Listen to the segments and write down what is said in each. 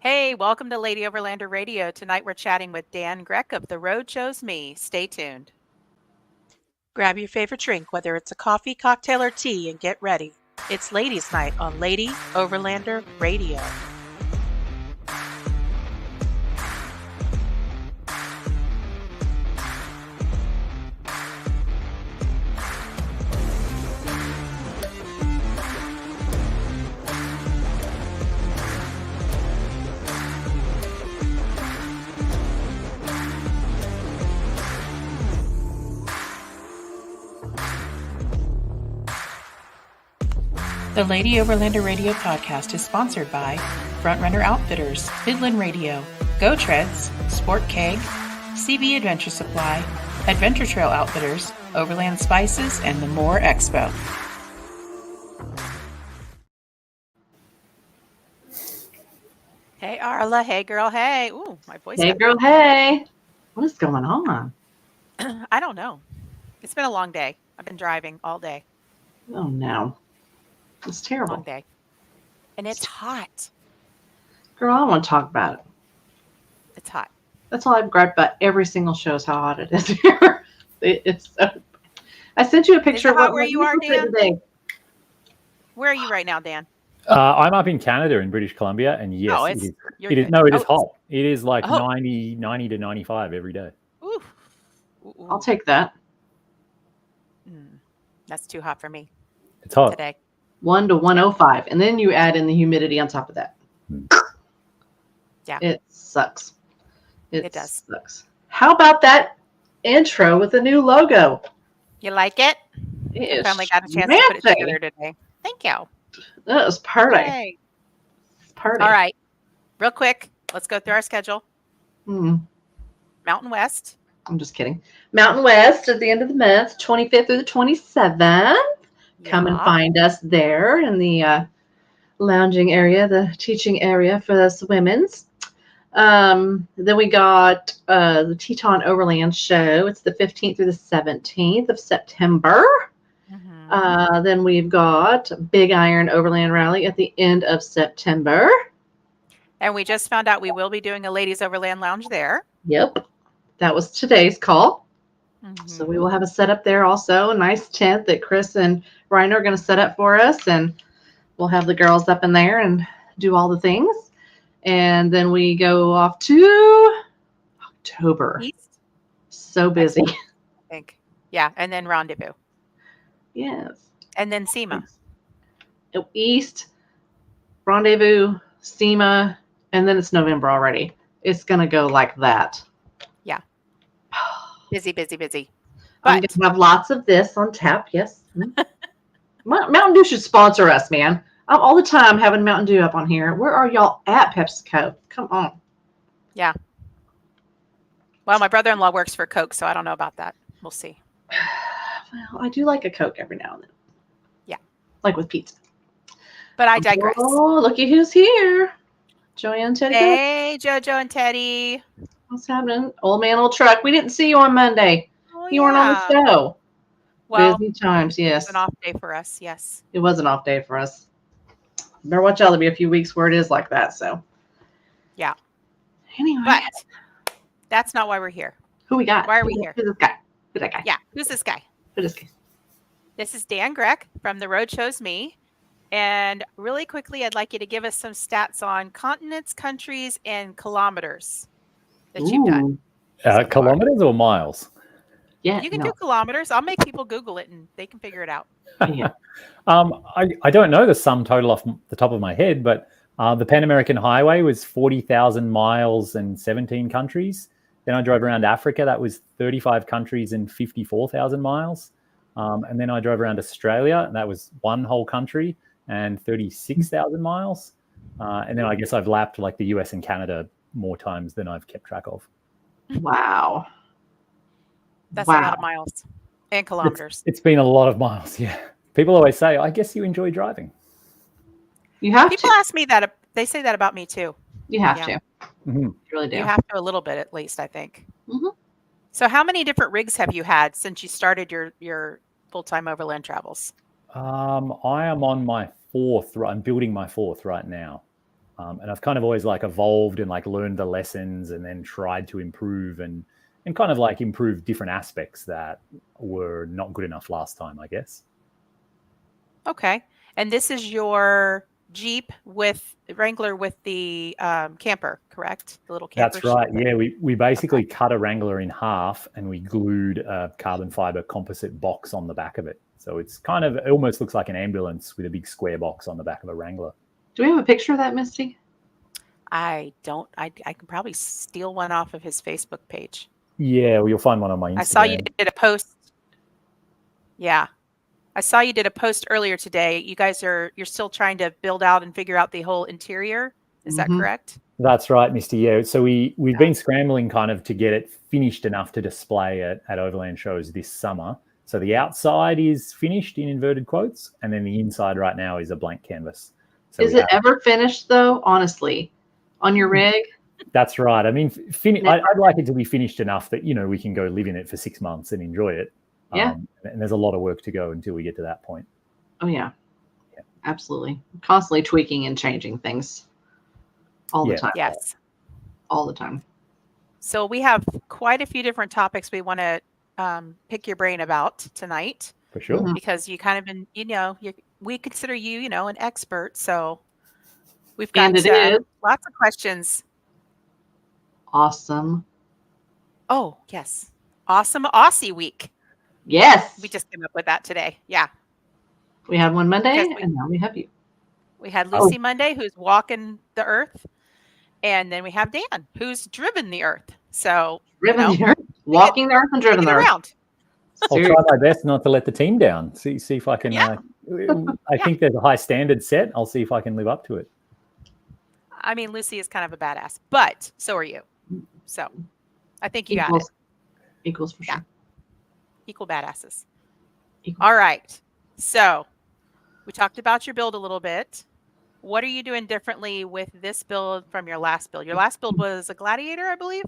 Hey, welcome to Lady Overlander Radio. Tonight we're chatting with Dan Grec of The Road Chose Me. Stay tuned. Grab your favorite drink, whether it's a coffee, cocktail, or tea, and get ready. It's Ladies' Night on Lady Overlander Radio. The Lady Overlander Radio podcast is sponsored by Frontrunner Outfitters, Midland Radio, Go Treads, Sport Keg, CB Adventure Supply, Adventure Trail Outfitters, Overland Spices, and the More Expo. Hey, Arla. Hey, girl. Hey. Ooh, my voice. Hey, girl. Hey. What is going on? I don't know. It's been a long day. I've been driving all day. Oh, no. It's terrible. Long day. And it's hot. Girl, I don't want to talk about it. It's hot. That's all I've grabbed about every single show is how hot it is here. It's so... I sent you a picture of where you are, Dan. Today. Where are you right now, Dan? I'm up in Canada in British Columbia, and yes, it is. It is hot. It is like 90 to 95 every day. Ooh. I'll take that. That's too hot for me. It's hot today. 1 to 105, and then you add in the humidity on top of that. Yeah, it sucks. It does. Sucks. How about that intro with the new logo? You like it? I finally got a chance to put it together today. Thank you. That was party. Yay. Party. All right, real quick, let's go through our schedule. Mountain West. I'm just kidding. Mountain West at the end of the month, 25th through the 27th. Come and find us there in the lounging area, the teaching area for us women's. Then we got the Teton Overland Show. It's the 15th through the 17th of September. Then we've got Big Iron Overland Rally at the end of September. And we just found out we will be doing a Ladies Overland Lounge there. Yep. That was today's call. So we will have a setup there also, a nice tent that Chris and Ryan are going to set up for us, and we'll have the girls up in there and do all the things. And then we go off to October. East? So busy. I think. Yeah, and then Rendezvous. Yes. And then SEMA. East, Rendezvous, SEMA, and then it's November already. It's going to go like that. Yeah. Busy. I'm going to have lots of this on tap, yes. Mountain Dew should sponsor us, man. I'm all the time having Mountain Dew up on here. Where are y'all at, PepsiCo? Come on. Yeah. Well, my brother-in-law works for Coke, so I don't know about that. We'll see. Well, I do like a Coke every now and then. Yeah. Like with pizza. But I digress. Oh, looky who's here. Joanne and Teddy. Hey, JoJo and Teddy. What's happening? Old man, old truck. We didn't see you on Monday. You weren't on the show. Well, busy times, yes. It was an off day for us, yes. It was an off day for us. Better watch out. There'll be a few weeks where it is like that, so. Yeah. Anyway. But that's not why we're here. Who we got? Why are we here? Who's this guy? Who's that guy? Yeah. Who's this guy? Who's this guy? This is Dan Grec from The Road Chose Me. And really quickly, I'd like you to give us some stats on continents, countries, and kilometers that you've done. Kilometers or miles? Yeah, you can do kilometers. I'll make people Google it and they can figure it out. Yeah. I don't know the sum total off the top of my head, but the Pan American Highway was 40,000 miles and 17 countries. Then I drove around Africa. That was 35 countries and 54,000 miles. And then I drove around Australia, and that was one whole country and 36,000 miles. And then I guess I've lapped like the US and Canada more times than I've kept track of. Wow. That's a lot of miles and kilometers. It's been a lot of miles, yeah. People always say, I guess you enjoy driving. You have People ask me that. They say that about me too. You have to. Mm-hmm. You really do. You have to a little bit at least, I think. Mm-hmm. So how many different rigs have you had since you started your full-time overland travels? I am on my fourth. I'm building my fourth right now. And I've kind of always like evolved and like learned the lessons and then tried to improve and kind of like improve different aspects that were not good enough last time, I guess. Okay. And this is your Jeep with Wrangler with the camper, correct? The little camper. That's right. sheet. Yeah, we basically cut a Wrangler in half and we glued a carbon fiber composite box on the back of it. So it's kind of, it almost looks like an ambulance with a big square box on the back of a Wrangler. Do we have a picture of that, Misty? I don't. I can probably steal one off of his Facebook page. Yeah, well, you'll find one on my Instagram. I saw you did a post. Yeah. I saw you did a post earlier today. You guys you're still trying to build out and figure out the whole interior. Is that correct? That's right, Misty. Yeah. So we've been scrambling kind of to get it finished enough to display at Overland shows this summer. So the outside is finished in inverted quotes, and then the inside right now is a blank canvas. So is it ever finished though? Honestly, on your rig? That's right. I mean, I'd like it to be finished enough that, you know, we can go live in it for 6 months and enjoy it. Yeah. And there's a lot of work to go until we get to that point. Oh yeah. Absolutely. Constantly tweaking and changing things all the time. Yes. All the time. So we have quite a few different topics we want to pick your brain about tonight. For sure. Because you kind of been, we consider you, an expert. So we've got lots of questions. Awesome. Oh, yes. Awesome Aussie week. Yes. We just came up with that today. Yeah. We had one Monday and now we have you. We had Lucy Monday, who's walking the earth. And then we have Dan, who's driven the earth. So the earth, walking the earth and driven the earth. Around. I'll try my best not to let the team down. See if I can. I think there's a high standard set. I'll see if I can live up to it. I mean, Lucy is kind of a badass, but so are you. So I think you got it. Equals for sure. Equal badasses. All right. So we talked about your build a little bit. What are you doing differently with this build from your last build? Your last build was a Gladiator, I believe.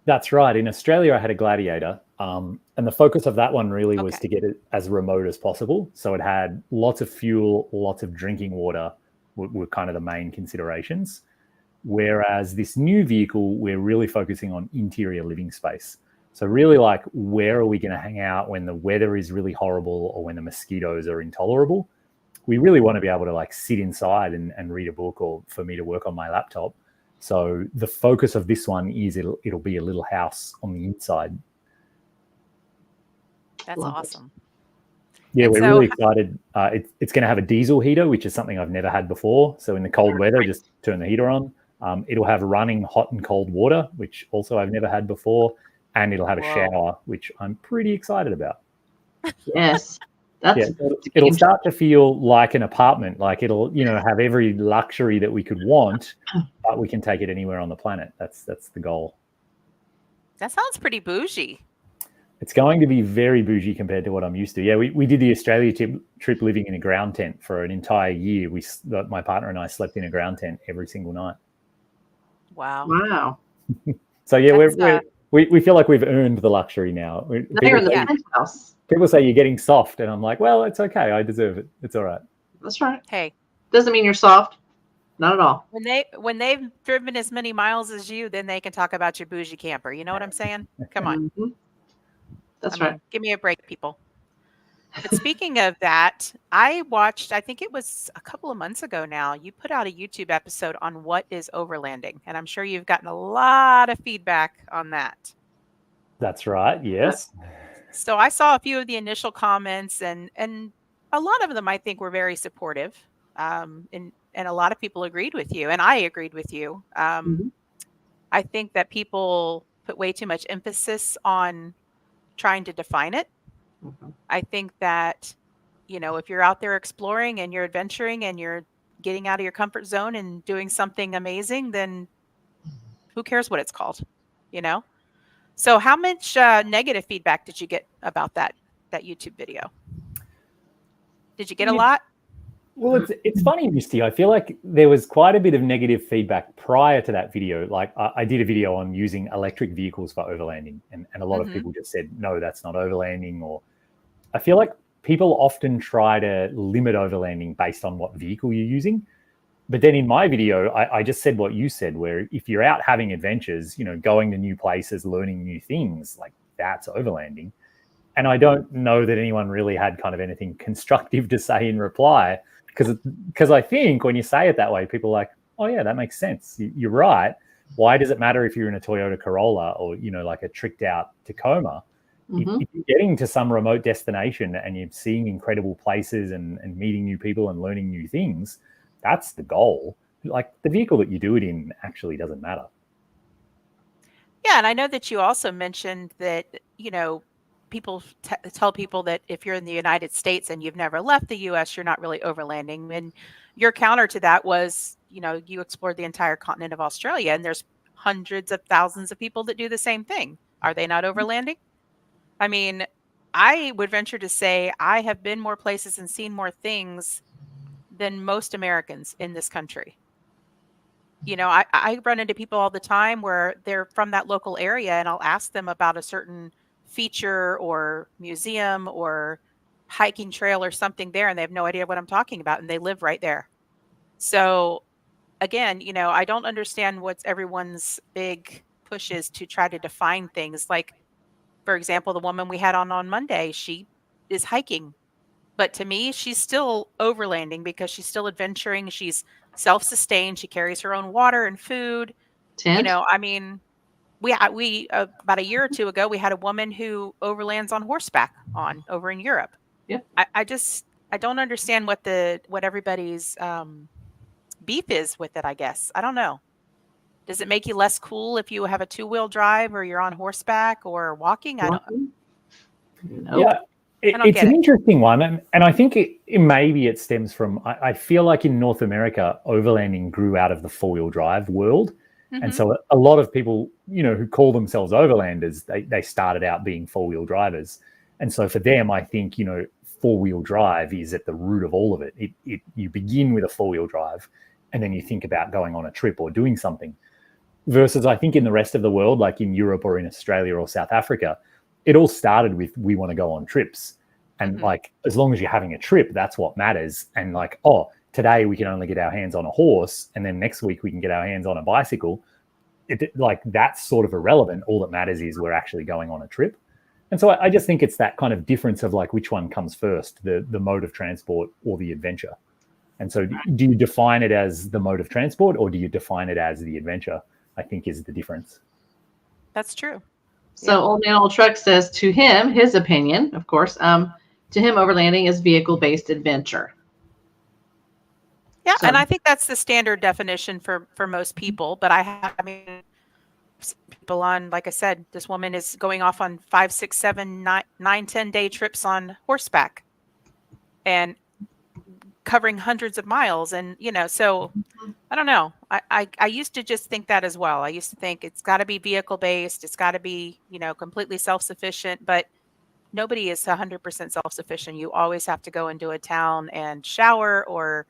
That's right. In Australia, I had a Gladiator. And the focus of that one really was to get it as remote as possible. So it had lots of fuel, lots of drinking water were kind of the main considerations. Whereas this new vehicle, we're really focusing on interior living space. So really like, where are we going to hang out when the weather is really horrible or when the mosquitoes are intolerable? We really want to be able to like sit inside and read a book, or for me to work on my laptop. So the focus of this one is it'll be a little house on the inside. That's awesome. Yeah, we're really excited. It's going to have a diesel heater, which is something I've never had before. So in the cold weather, just turn the heater on. It'll have running hot and cold water, which also I've never had before. And it'll have a shower, which I'm pretty excited about. Yes. It'll start to feel like an apartment. Like it'll, have every luxury that we could want, but we can take it anywhere on the planet. That's the goal. That sounds pretty bougie. It's going to be very bougie compared to what I'm used to. Yeah, we did the Australia trip living in a ground tent for an entire year. My partner and I slept in a ground tent every single night. Wow. So yeah, we feel like we've earned the luxury now. You're in the penthouse. People say you're getting soft, and I'm like, well, it's okay. I deserve it. It's all right. That's right. Hey, doesn't mean you're soft. Not at all. When they've driven as many miles as you, then they can talk about your bougie camper. You know what I'm saying? Come on. Mm-hmm. That's right. Give me a break, people. But speaking of that, I watched, I think it was a couple of months ago now, you put out a YouTube episode on what is overlanding. And I'm sure you've gotten a lot of feedback on that. That's right. Yes. So I saw a few of the initial comments, and a lot of them I think were very supportive. And a lot of people agreed with you, and I agreed with you. I think that people put way too much emphasis on trying to define it. I think that, if you're out there exploring and you're adventuring and you're getting out of your comfort zone and doing something amazing, then who cares what it's called, So how much negative feedback did you get about that YouTube video? Did you get a lot? Well, it's funny, Misty. I feel like there was quite a bit of negative feedback prior to that video. Like I did a video on using electric vehicles for overlanding, and a lot of people just said, no, that's not overlanding. Or I feel like people often try to limit overlanding based on what vehicle you're using. But then in my video, I just said what you said, where if you're out having adventures, going to new places, learning new things, like that's overlanding. And I don't know that anyone really had kind of anything constructive to say in reply, because I think when you say it that way, people are like, oh yeah, that makes sense. You're right. Why does it matter if you're in a Toyota Corolla or, like a tricked out Tacoma? If you're getting to some remote destination and you're seeing incredible places and meeting new people and learning new things, that's the goal. Like the vehicle that you do it in actually doesn't matter. Yeah, and I know that you also mentioned that, people tell people that if you're in the United States and you've never left the US, you're not really overlanding. And your counter to that was, you explored the entire continent of Australia, and there's hundreds of thousands of people that do the same thing. Are they not overlanding? I mean, I would venture to say I have been more places and seen more things than most Americans in this country. I run into people all the time where they're from that local area, and I'll ask them about a certain feature or museum or hiking trail or something there, and they have no idea what I'm talking about, and they live right there. So again, I don't understand what's everyone's big push is to try to define things. Like, for example, the woman we had on Monday, she is hiking. But to me, she's still overlanding because she's still adventuring. She's self-sustained. She carries her own water and food. Tent? I mean, we about a year or two ago, we had a woman who overlands on horseback over in Europe. Yeah. I don't understand what everybody's beef is with it, I guess. I don't know. Does it make you less cool if you have a 2-wheel drive or you're on horseback or walking? I don't know. Nope. Yeah. It's an interesting one, and I think maybe it stems from, I feel like in North America, overlanding grew out of the 4-wheel drive world. Mm-hmm. And so a lot of people, who call themselves overlanders, they started out being 4-wheel drivers. And so for them, I think, 4-wheel drive is at the root of all of it. You begin with a 4-wheel drive, and then you think about going on a trip or doing something. Versus I think in the rest of the world, like in Europe or in Australia or South Africa, it all started with, we want to go on trips. And like, as long as you're having a trip, that's what matters. And like, today we can only get our hands on a horse, and then next week we can get our hands on a bicycle. That's sort of irrelevant. All that matters is we're actually going on a trip. And so I just think it's that kind of difference of like, which one comes first, the mode of transport or the adventure. And so do you define it as the mode of transport, or do you define it as the adventure? I think is the difference. That's true. So Old Man Old Truck says, to him, his opinion, of course, to him, overlanding is vehicle-based adventure. Yeah, and I think that's the standard definition for most people. But I mean, people on, like I said, this woman is going off on 5, 6, 7, 9, 10-day trips on horseback and covering hundreds of miles. And, so I don't know. I used to just think that as well. I used to think it's got to be vehicle-based. It's got to be, completely self-sufficient. But nobody is 100% self-sufficient. You always have to go into a town and shower or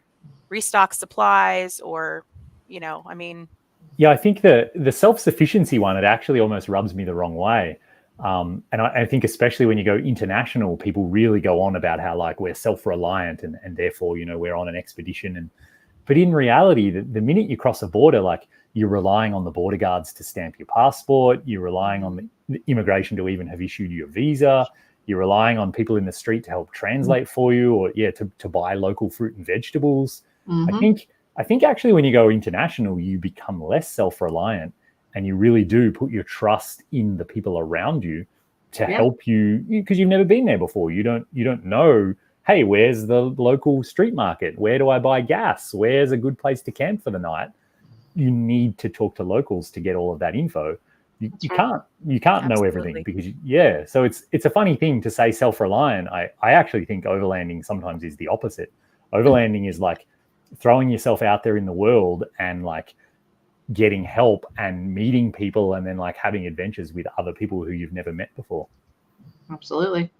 restock supplies or, I mean. Yeah, I think the self-sufficiency one, it actually almost rubs me the wrong way. And I think especially when you go international, people really go on about how like we're self-reliant and therefore, we're on an expedition. But in reality, the minute you cross a border, like you're relying on the border guards to stamp your passport, you're relying on the immigration to even have issued you a visa, you're relying on people in the street to help translate for you, or to buy local fruit and vegetables. I think actually when you go international, you become less self-reliant, and you really do put your trust in the people around you to help you, because you've never been there before. You don't know, hey, where's the local street market? Where do I buy gas? Where's a good place to camp for the night? You need to talk to locals to get all of that info. You can't know everything because so it's a funny thing to say self-reliant. I actually think overlanding sometimes is the opposite. Overlanding is like throwing yourself out there in the world and like getting help and meeting people, and then like having adventures with other people who you've never met before. Absolutely.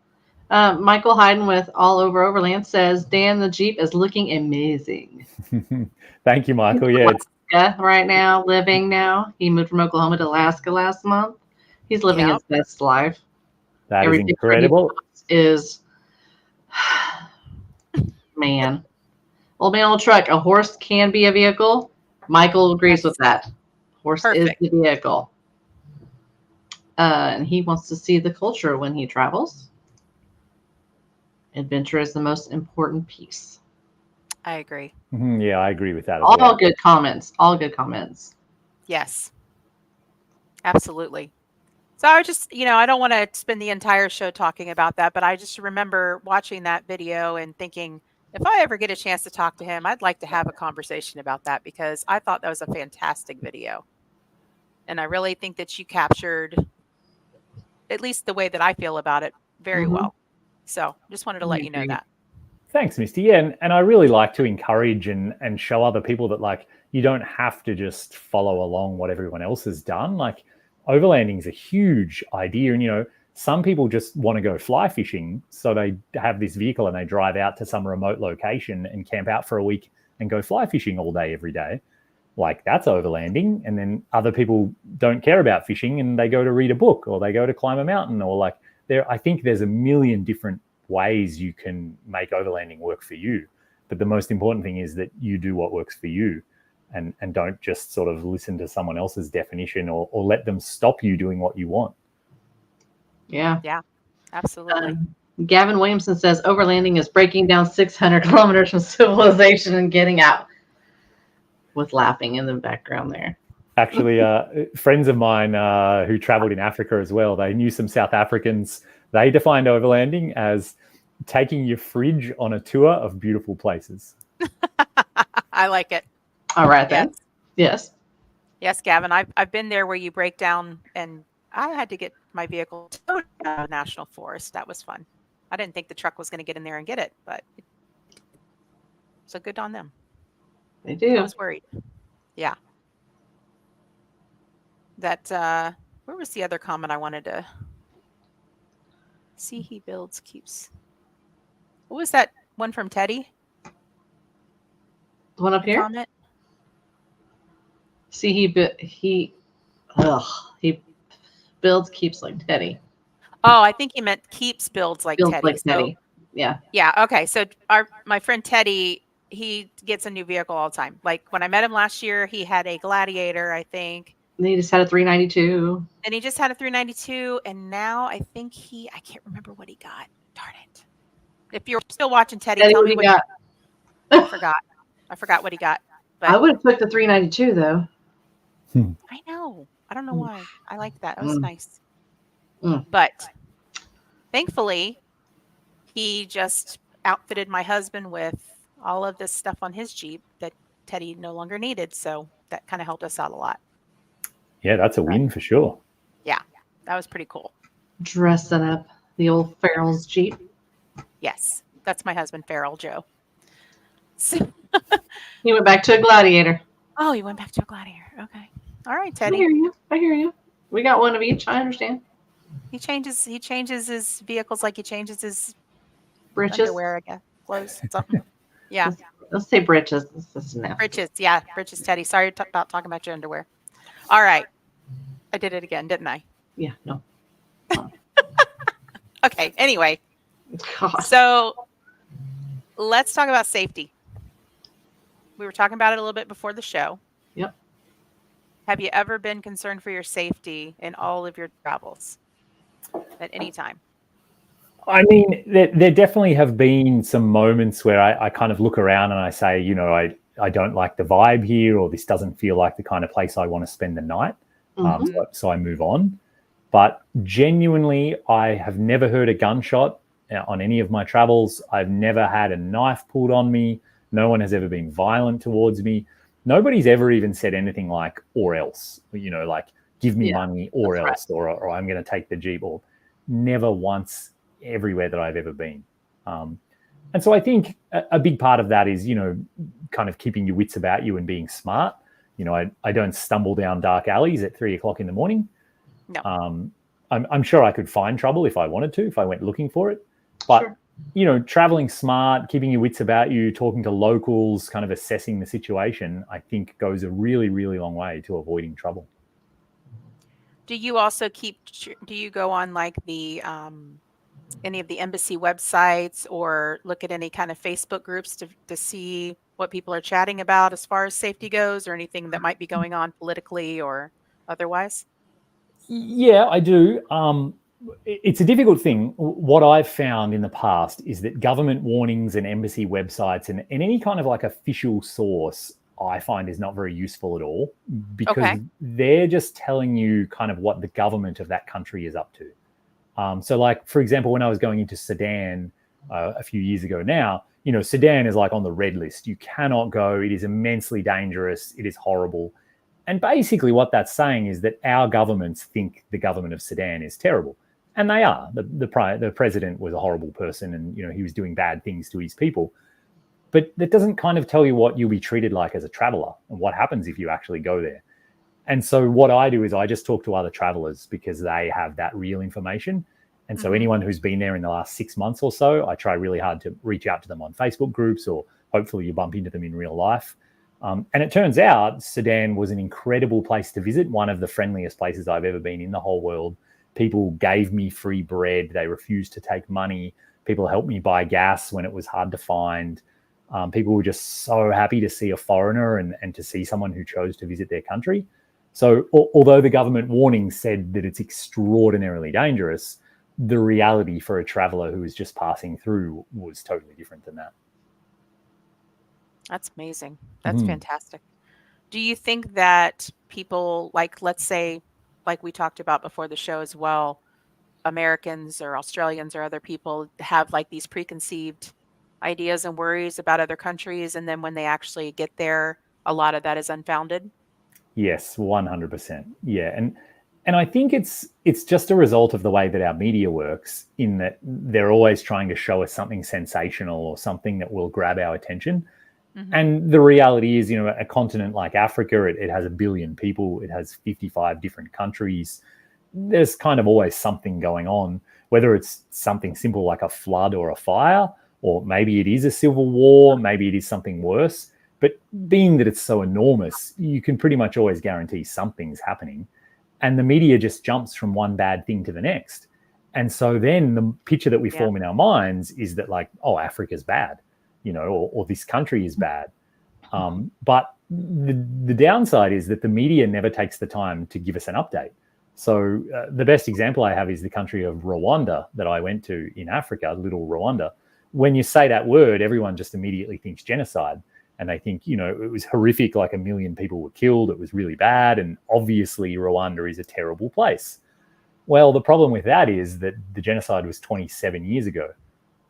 Michael Hayden with All Over Overland says, Dan the Jeep is looking amazing. Thank you, Michael. Yeah, right now, living now. He moved from Oklahoma to Alaska last month. He's living his best life. That is incredible. Man. Old man, old truck. A horse can be a vehicle. Michael agrees with that. Horse Perfect. is the vehicle. And he wants to see the culture when he travels. Adventure is the most important piece. I agree. Yeah, I agree with that as All well. good comments. All good comments. Yes, absolutely. So I was just, I don't want to spend the entire show talking about that, but I just remember watching that video and thinking, if I ever get a chance to talk to him, I'd like to have a conversation about that because I thought that was a fantastic video. And I really think that you captured, at least the way that I feel about it, very well. So just wanted to let you know that. Thanks, Misty. Yeah, and I really like to encourage and show other people that, like, you don't have to just follow along what everyone else has done. Like, overlanding is a huge idea. And, some people just want to go fly fishing. So they have this vehicle and they drive out to some remote location and camp out for a week and go fly fishing all day, every day. Like, that's overlanding. And then other people don't care about fishing and they go to read a book or they go to climb a mountain, or like I think there's a million different ways you can make overlanding work for you. But the most important thing is that you do what works for you, and don't just sort of listen to someone else's definition or let them stop you doing what you want. Yeah, absolutely. Gavin Williamson says overlanding is breaking down 600 kilometers from civilization and getting out, with laughing in the background there. Actually, friends of mine who traveled in Africa as well, they knew some South Africans. They defined overlanding as taking your fridge on a tour of beautiful places. I like it. All right, then. Yes. Yes, Gavin. I've been there where you break down, and I had to get my vehicle towed out of National Forest. That was fun. I didn't think the truck was going to get in there and get it, but so good on them. They do. I was worried. Yeah. That where was the other comment I wanted to see? He builds, keeps. What was that one from Teddy? The one up here? Comment? See, he builds, keeps like Teddy. Oh, I think he meant keeps builds like Builds Teddy. like Teddy. Yeah. Yeah. Okay. So my friend Teddy, he gets a new vehicle all the time. Like when I met him last year, he had a Gladiator, I think. And he just had a 392. And he just had a 392. And now I think I can't remember what he got. Darn it. If you're still watching Teddy, tell me what he got. I forgot what he got. But I would have took the 392 though. I know. I don't know why. I liked that. It was nice. Mm. But thankfully, he just outfitted my husband with all of this stuff on his Jeep that Teddy no longer needed. So that kind of helped us out a lot. Yeah, that's a win for sure. Yeah, that was pretty cool. Dressing up the old Farrell's Jeep. Yes, that's my husband, Farrell Joe. So, he went back to a Gladiator. Oh, he went back to a Gladiator. Okay. All right, Teddy. I hear you. We got one of each. I understand. He changes his vehicles like he changes his britches, underwear, I guess, clothes, something. Yeah. Let's say britches. Britches, yeah, britches, Teddy. Sorry about talking about your underwear. All right. I did it again, didn't I? Yeah, no. Okay, anyway. God. So let's talk about safety. We were talking about it a little bit before the show. Yep. Have you ever been concerned for your safety in all of your travels at any time? I mean, there definitely have been some moments where I kind of look around and I say, I don't like the vibe here, or this doesn't feel like the kind of place I want to spend the night. So I move on. But genuinely, I have never heard a gunshot on any of my travels. I've never had a knife pulled on me. No one has ever been violent towards me. Nobody's ever even said anything like, or else, like, give me money or else, right. or I'm going to take the Jeep, or never once everywhere that I've ever been. And so I think a big part of that is, kind of keeping your wits about you and being smart. I don't stumble down dark alleys at 3:00 in the morning. No. I'm sure I could find trouble if I wanted to, if I went looking for it. But, traveling smart, keeping your wits about you, talking to locals, kind of assessing the situation, I think goes a really, really long way to avoiding trouble. Do you also do you go on like the any of the embassy websites or look at any kind of Facebook groups to see what people are chatting about as far as safety goes, or anything that might be going on politically or otherwise? Yeah, I do. It's a difficult thing. What I've found in the past is that government warnings and embassy websites and any kind of like official source, I find is not very useful at all, because Okay. they're just telling you kind of what the government of that country is up to. So like, for example, when I was going into Sudan a few years ago now, Sudan is like on the red list. You cannot go. It is immensely dangerous. It is horrible. And basically what that's saying is that our governments think the government of Sudan is terrible. And they are. The president was a horrible person, and he was doing bad things to his people. But that doesn't kind of tell you what you'll be treated like as a traveler and what happens if you actually go there. And so what I do is I just talk to other travelers because they have that real information. And so anyone who's been there in the last 6 months or so, I try really hard to reach out to them on Facebook groups, or hopefully you bump into them in real life. And it turns out Sudan was an incredible place to visit, one of the friendliest places I've ever been in the whole world. People gave me free bread. They refused to take money. People helped me buy gas when it was hard to find. People were just so happy to see a foreigner and to see someone who chose to visit their country. So although the government warning said that it's extraordinarily dangerous, the reality for a traveler who was just passing through was totally different than that. That's amazing. That's fantastic. Do you think that people, like, let's say, like we talked about before the show as well, Americans or Australians or other people have like these preconceived ideas and worries about other countries, and then when they actually get there, a lot of that is unfounded? Yes, 100%. Yeah. And I think it's just a result of the way that our media works, in that they're always trying to show us something sensational or something that will grab our attention. And the reality is, a continent like Africa, it has 1 billion people. It has 55 different countries. There's kind of always something going on, whether it's something simple like a flood or a fire, or maybe it is a civil war, maybe it is something worse. But being that it's so enormous, you can pretty much always guarantee something's happening. And the media just jumps from one bad thing to the next. And so then the picture that we form in our minds is that, like, oh, Africa's bad, or this country is bad. But the downside is that the media never takes the time to give us an update. So the best example I have is the country of Rwanda that I went to in Africa, little Rwanda. When you say that word, everyone just immediately thinks genocide. And they think, it was horrific, like 1 million people were killed. It was really bad. And obviously Rwanda is a terrible place. Well, the problem with that is that the genocide was 27 years ago,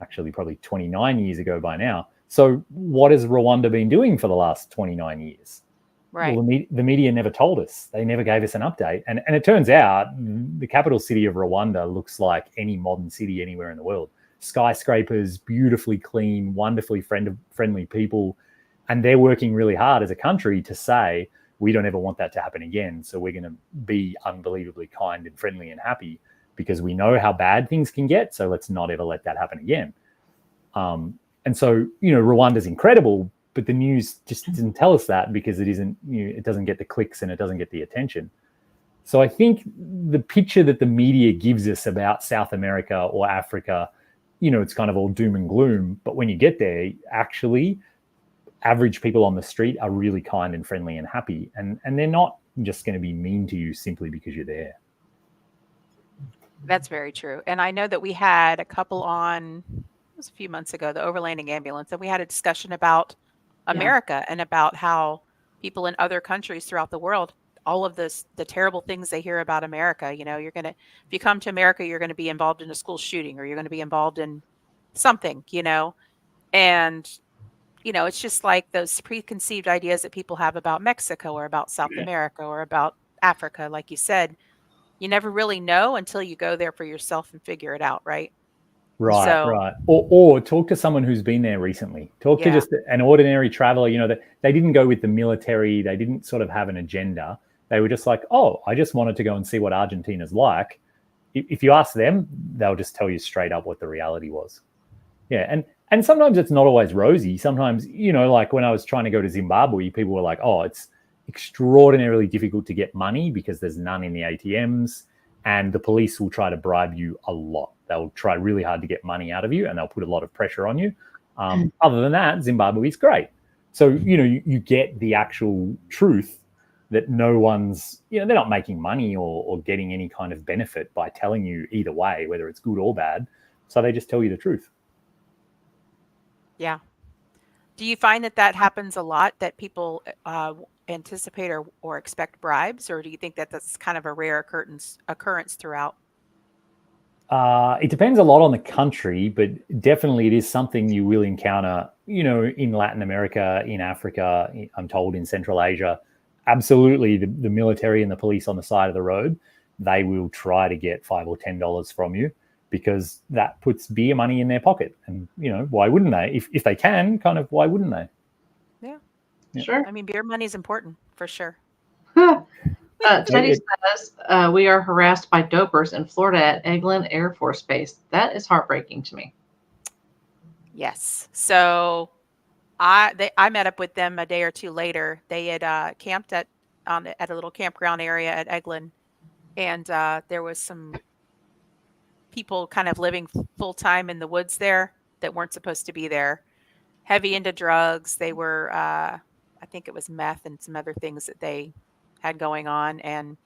actually probably 29 years ago by now. So what has Rwanda been doing for the last 29 years? Right. Well, the media never told us. They never gave us an update. And it turns out the capital city of Rwanda looks like any modern city anywhere in the world. Skyscrapers, beautifully clean, wonderfully friendly people. And they're working really hard as a country to say, we don't ever want that to happen again. So we're going to be unbelievably kind and friendly and happy, because we know how bad things can get. So let's not ever let that happen again. And so, Rwanda's incredible, but the news just didn't tell us that, because it isn't, it doesn't get the clicks and it doesn't get the attention. So I think the picture that the media gives us about South America or Africa, it's kind of all doom and gloom. But when you get there, actually, average people on the street are really kind and friendly and happy. And they're not just going to be mean to you simply because you're there. That's very true. And I know that we had a couple on, it was a few months ago, the overlanding ambulance, and we had a discussion about America and about how people in other countries throughout the world, all of the terrible things they hear about America, if you come to America, you're going to be involved in a school shooting, or you're going to be involved in something, and it's just like those preconceived ideas that people have about Mexico or about South America or about Africa. Like you said, you never really know until you go there for yourself and figure it out, right? Right. Or talk to someone who's been there recently. Talk to just an ordinary traveler, that they didn't go with the military. They didn't sort of have an agenda. They were just like, oh, I just wanted to go and see what Argentina's like. If you ask them, they'll just tell you straight up what the reality was. Yeah. And sometimes it's not always rosy. Sometimes, like when I was trying to go to Zimbabwe, people were like, oh, it's extraordinarily difficult to get money because there's none in the ATMs, and the police will try to bribe you a lot. they'll try really hard to get money out of you, and they'll put a lot of pressure on you. Other than that, Zimbabwe is great. So, you get the actual truth that no one's, they're not making money or getting any kind of benefit by telling you either way, whether it's good or bad. So they just tell you the truth. Yeah. Do you find that happens a lot, that people anticipate or expect bribes, or do you think that that's kind of a rare occurrence throughout? It depends a lot on the country, but definitely it is something you will encounter, in Latin America, in Africa, I'm told in Central Asia. Absolutely, the military and the police on the side of the road, they will try to get $5 or $10 from you, because that puts beer money in their pocket. And, why wouldn't they? If they can, kind of, why wouldn't they? Yeah. Sure. I mean, beer money is important for sure. Teddy says, we are harassed by dopers in Florida at Eglin Air Force Base. That is heartbreaking to me. Yes. So I met up with them a day or two later. They had camped at a little campground area at Eglin, and there was some people kind of living full time in the woods there that weren't supposed to be there. Heavy into drugs. They were, I think it was meth and some other things that they had going on, and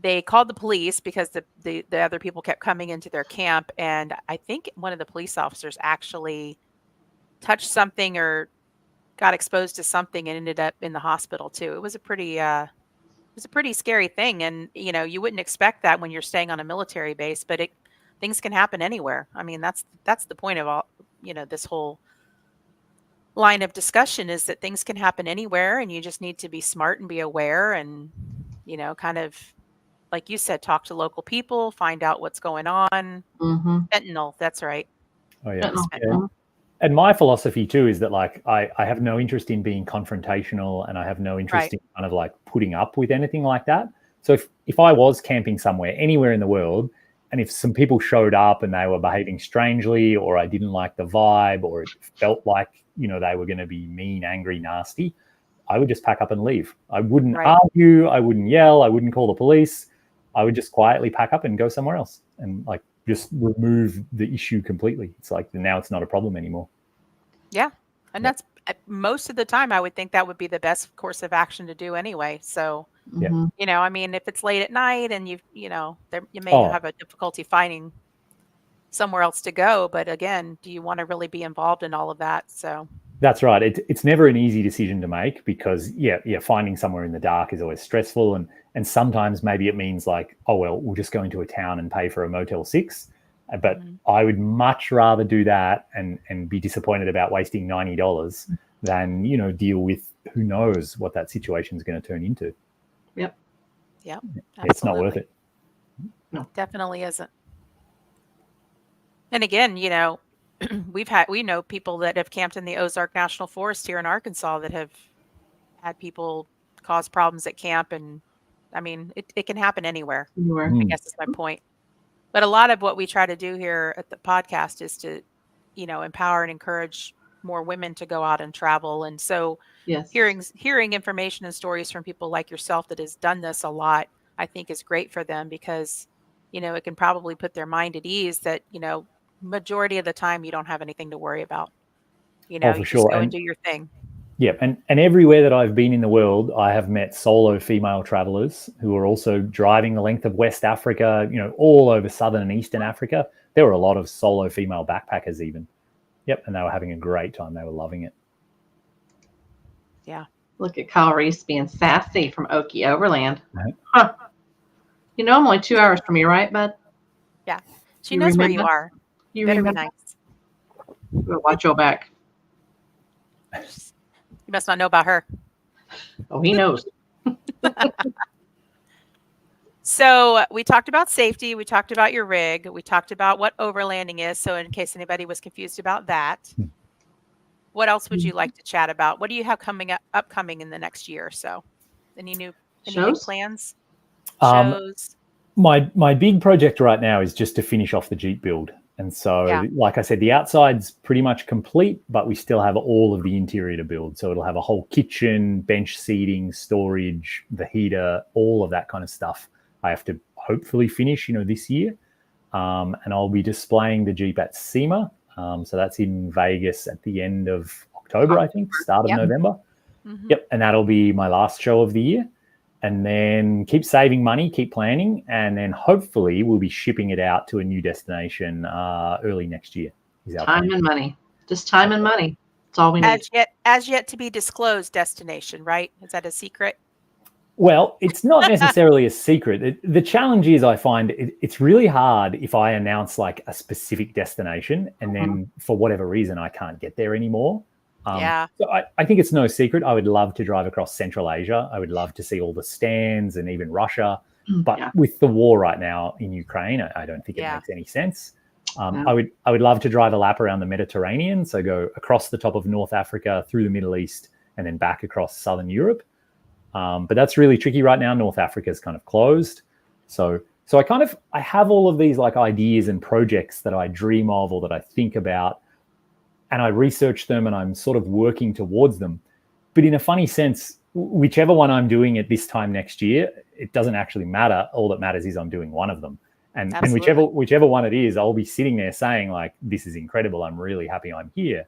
they called the police because the other people kept coming into their camp, and I think one of the police officers actually touched something or got exposed to something and ended up in the hospital too. It was a pretty scary thing, and you wouldn't expect that when you're staying on a military base, but things can happen anywhere. I mean, that's the point of all, this whole line of discussion, is that things can happen anywhere, and you just need to be smart and be aware, and kind of, like you said, talk to local people, find out what's going on. Mm-hmm. Fentanyl, that's right. Oh yeah. Fentanyl. And my philosophy too is that, like, I have no interest in being confrontational, and I have no interest in kind of like putting up with anything like that. So if I was camping somewhere, anywhere in the world, and if some people showed up and they were behaving strangely, or I didn't like the vibe, or it felt like, they were going to be mean, angry, nasty, I would just pack up and leave. I wouldn't argue. I wouldn't yell. I wouldn't call the police. I would just quietly pack up and go somewhere else, and like just remove the issue completely. It's like now it's not a problem anymore. Yeah. And that's most of the time, I would think that would be the best course of action to do anyway. So, I mean, if it's late at night and you may have a difficulty finding somewhere else to go, but again, do you want to really be involved in all of that? So that's right. It's never an easy decision to make, because finding somewhere in the dark is always stressful, and sometimes maybe it means like, oh well, we'll just go into a town and pay for a Motel 6. But I would much rather do that and be disappointed about wasting $90 than deal with who knows what that situation is going to turn into. Yep. It's not worth it. No, definitely isn't. And again, we know people that have camped in the Ozark National Forest here in Arkansas that have had people cause problems at camp, and I mean, it can happen anywhere. I guess is my point. But a lot of what we try to do here at the podcast is to, empower and encourage more women to go out and travel. And so hearing information and stories from people like yourself that has done this a lot, I think is great for them, because, it can probably put their mind at ease that, majority of the time you don't have anything to worry about. You just go and do your thing. Yeah, and everywhere that I've been in the world, I have met solo female travelers who are also driving the length of West Africa, all over Southern and Eastern Africa. There were a lot of solo female backpackers even. Yep, and they were having a great time. They were loving it. Yeah. Look at Kyle Reese being sassy from Okie Overland. Right. Huh. I'm only 2 hours from you, right, bud? Yeah. She knows where you are. You better remember? be nice. We'll watch your back. You must not know about her. Oh, he knows. So we talked about safety. We talked about your rig. We talked about what overlanding is. So in case anybody was confused about that, what else would you like to chat about? What do you have upcoming in the next year or so? Any big plans? Shows? My big project right now is just to finish off the Jeep build. And so, like I said, the outside's pretty much complete, but we still have all of the interior to build. So it'll have a whole kitchen, bench seating, storage, the heater, all of that kind of stuff. I have to hopefully finish, this year. and I'll be displaying the Jeep at SEMA. So that's in Vegas at the end of October, I think, start of November. Mm-hmm. Yep, and that'll be my last show of the year. And then keep saving money, keep planning, and then hopefully we'll be shipping it out to a new destination early next year. Time and money. Just time and money. That's all we need. As yet to be disclosed destination, right? Is that a secret? Well, it's not necessarily a secret. The challenge is I find it's really hard if I announce like a specific destination and then for whatever reason I can't get there anymore. So I think it's no secret. I would love to drive across Central Asia. I would love to see all the stands and even Russia. But with the war right now in Ukraine, I don't think it makes any sense. I would love to drive a lap around the Mediterranean. So go across the top of North Africa, through the Middle East, and then back across Southern Europe. But that's really tricky right now. North Africa is kind of closed. So I have all of these like ideas and projects that I dream of or that I think about, and I research them and I'm sort of working towards them. But in a funny sense, whichever one I'm doing at this time next year, it doesn't actually matter. All that matters is I'm doing one of them. And whichever one it is, I'll be sitting there saying like, this is incredible. I'm really happy I'm here.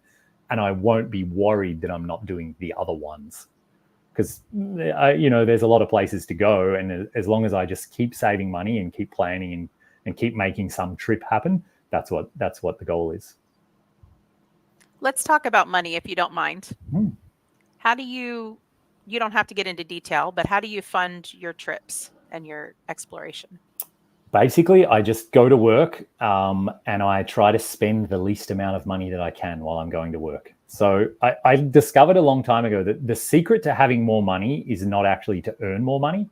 And I won't be worried that I'm not doing the other ones. Because, there's a lot of places to go. And as long as I just keep saving money and keep planning and keep making some trip happen, that's what the goal is. Let's talk about money, if you don't mind. How do you don't have to get into detail, but how do you fund your trips and your exploration? Basically, I just go to work and I try to spend the least amount of money that I can while I'm going to work. So I discovered a long time ago that the secret to having more money is not actually to earn more money,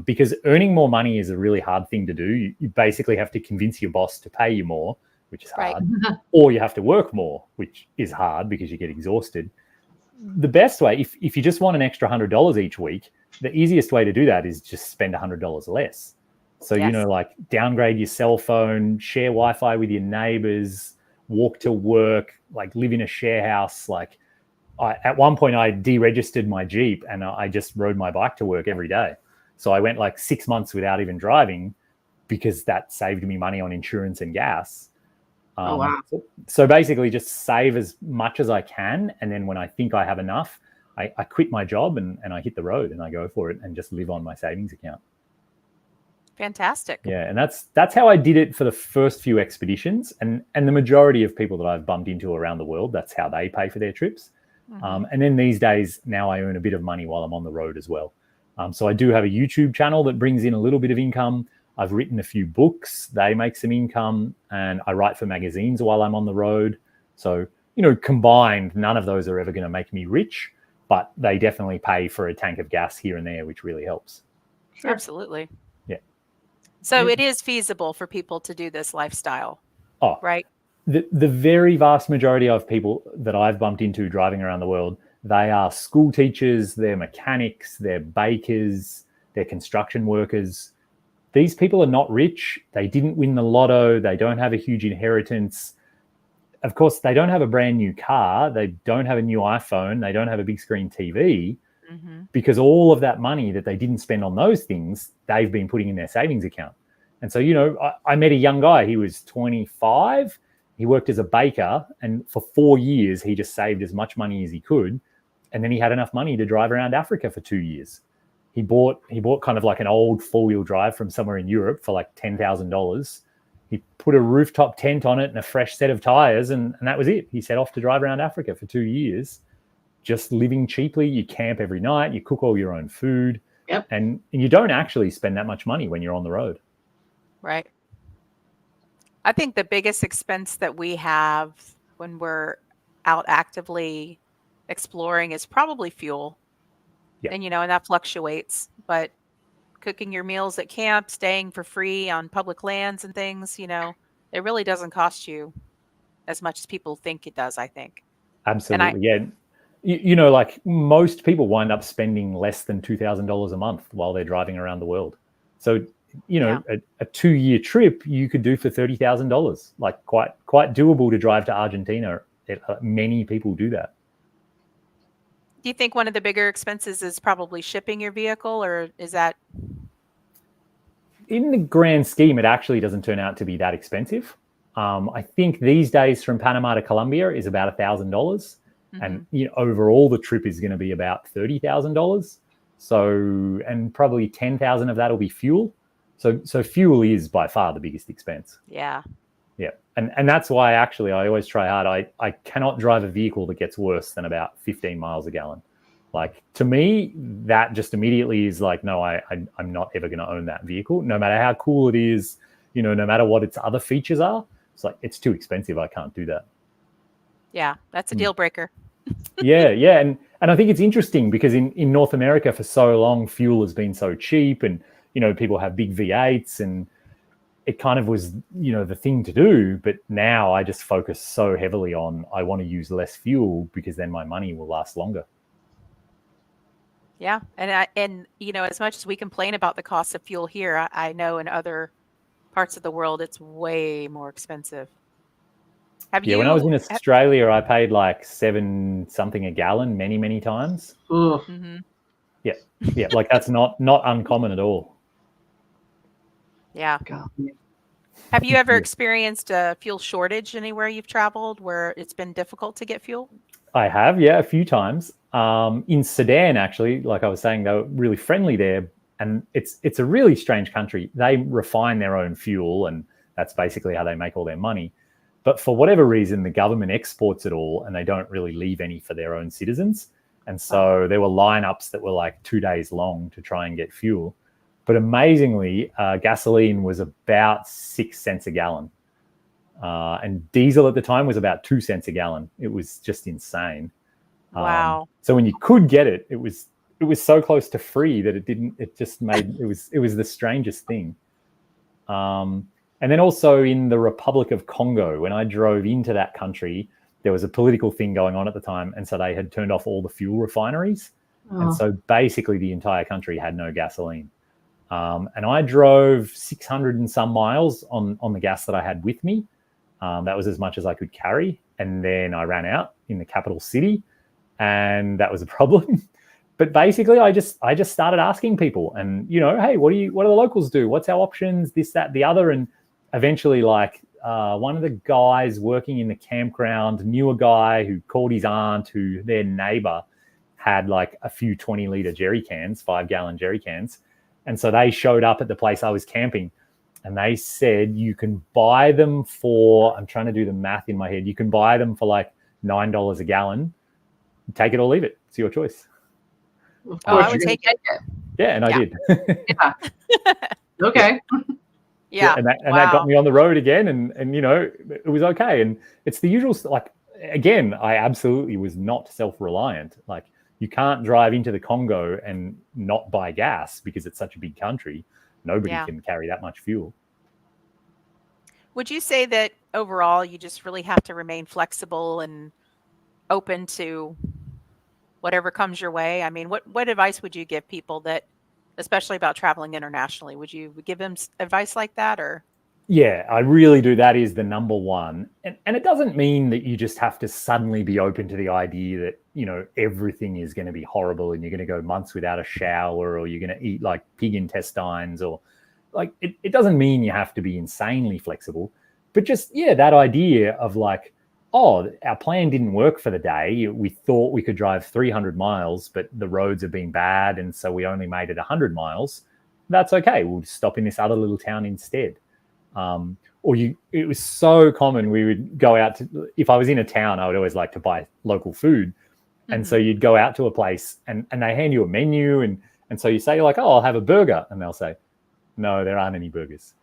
because earning more money is a really hard thing to do. You basically have to convince your boss to pay you more, which is hard, or you have to work more, which is hard because you get exhausted. The best way, if you just want an extra $100 each week, the easiest way to do that is just spend $100 less. So, like downgrade your cell phone, share Wi-Fi with your neighbors, walk to work, like live in a share house. Like at one point I deregistered my Jeep and I just rode my bike to work every day. So I went like 6 months without even driving because that saved me money on insurance and gas. So basically just save as much as I can. And then when I think I have enough, I quit my job and I hit the road and I go for it and just live on my savings account. Fantastic. Yeah, and that's how I did it for the first few expeditions, and the majority of people that I've bumped into around the world, that's how they pay for their trips. And then these days, now I earn a bit of money while I'm on the road as well. So I do have a YouTube channel that brings in a little bit of income. I've written a few books, they make some income, and I write for magazines while I'm on the road. So, combined, none of those are ever going to make me rich, but they definitely pay for a tank of gas here and there, which really helps. Sure. Absolutely. Yeah. So it is feasible for people to do this lifestyle, right? The very vast majority of people that I've bumped into driving around the world, they are school teachers, they're mechanics, they're bakers, they're construction workers. These people are not rich. They didn't win the lotto. They don't have a huge inheritance. Of course, they don't have a brand new car. They don't have a new iPhone. They don't have a big screen TV. Because all of that money that they didn't spend on those things, they've been putting in their savings account. And so, I met a young guy. He was 25. He worked as a baker. And for 4 years, he just saved as much money as he could. And then he had enough money to drive around Africa for 2 years. He bought kind of like an old 4-wheel drive from somewhere in Europe for like $10,000. He put a rooftop tent on it and a fresh set of tires. And that was it. He set off to drive around Africa for 2 years. Just living cheaply. You camp every night, you cook all your own food, and you don't actually spend that much money when you're on the road. Right. I think the biggest expense that we have when we're out actively exploring is probably fuel. And, and that fluctuates, but cooking your meals at camp, staying for free on public lands and things, it really doesn't cost you as much as people think it does, I think. Absolutely. Like most people wind up spending less than $2,000 a month while they're driving around the world. So, a 2-year trip you could do for $30,000, like quite doable to drive to Argentina. Many people do that. Do you think one of the bigger expenses is probably shipping your vehicle, or is that? in the grand scheme, it actually doesn't turn out to be that expensive. I think these days from Panama to Colombia is about $1,000, and overall the trip is going to be about $30,000. So, and probably 10,000 of that will be fuel. So fuel is by far the biggest expense. Yeah. Yeah, and that's why actually I always try hard. I cannot drive a vehicle that gets worse than about 15 miles a gallon. Like, to me, that just immediately is like, no, I'm not ever going to own that vehicle, no matter how cool it is, no matter what its other features are. It's like, it's too expensive. I can't do that. Yeah, that's a deal breaker. Yeah. And I think it's interesting because in North America for so long, fuel has been so cheap, and, people have big V8s, and it kind of was, the thing to do. But now I just focus so heavily on, I want to use less fuel because then my money will last longer. Yeah. And as much as we complain about the cost of fuel here, I know in other parts of the world, it's way more expensive. When I was in Australia, I paid like $7 something a gallon many, many times. Mm-hmm. Yeah. Like, that's not uncommon at all. Yeah. God. Have you ever experienced a fuel shortage anywhere you've traveled where it's been difficult to get fuel? I have, a few times. In Sudan, actually, like I was saying, they were really friendly there. And it's a really strange country. They refine their own fuel, and that's basically how they make all their money. But for whatever reason, the government exports it all, and they don't really leave any for their own citizens. And so there were lineups that were like 2 days long to try and get fuel. But amazingly, gasoline was about 6 cents a gallon. And diesel at the time was about 2 cents a gallon. It was just insane. Wow. So when you could get it, it was so close to free that it was the strangest thing. And then also in the Republic of Congo, when I drove into that country, there was a political thing going on at the time. And so they had turned off all the fuel refineries. Oh. And so basically the entire country had no gasoline. And I drove 600 and some miles on the gas that I had with me. That was as much as I could carry. And then I ran out in the capital city, and that was a problem. But basically I just started asking people, and, hey, what do the locals do? What's our options? This, that, the other. And eventually, like, one of the guys working in the campground knew a guy who called his aunt, who their neighbor had like a few 20-liter jerry cans, 5-gallon jerry cans. And so they showed up at the place I was camping, and they said, you can buy them for, I'm trying to do the math in my head, you can buy them for like $9 a gallon. Take it or leave it. It's your choice. Of course, I would take it. Yeah, and I did. Yeah. Okay. Yeah. And that got me on the road again, and it was okay. And it's the usual, like, again, I absolutely was not self-reliant. Like, you can't drive into the Congo and not buy gas because it's such a big country. Nobody can carry that much fuel. Would you say that overall you just really have to remain flexible and open to whatever comes your way? I mean, what advice would you give people that, especially about traveling internationally, would you give them advice like that, or? Yeah, I really do. That is the number one. And it doesn't mean that you just have to suddenly be open to the idea that, everything is going to be horrible and you're going to go months without a shower, or you're going to eat like pig intestines, or like, it doesn't mean you have to be insanely flexible, but just, that idea of like, oh, our plan didn't work for the day. We thought we could drive 300 miles, but the roads have been bad. And so we only made it 100 miles. That's okay. We'll just stop in this other little town instead. It was so common. We would go out to, if I was in a town, I would always like to buy local food. Mm-hmm. And so you'd go out to a place and they hand you a menu. And so you say, like, oh, I'll have a burger. And they'll say, no, there aren't any burgers.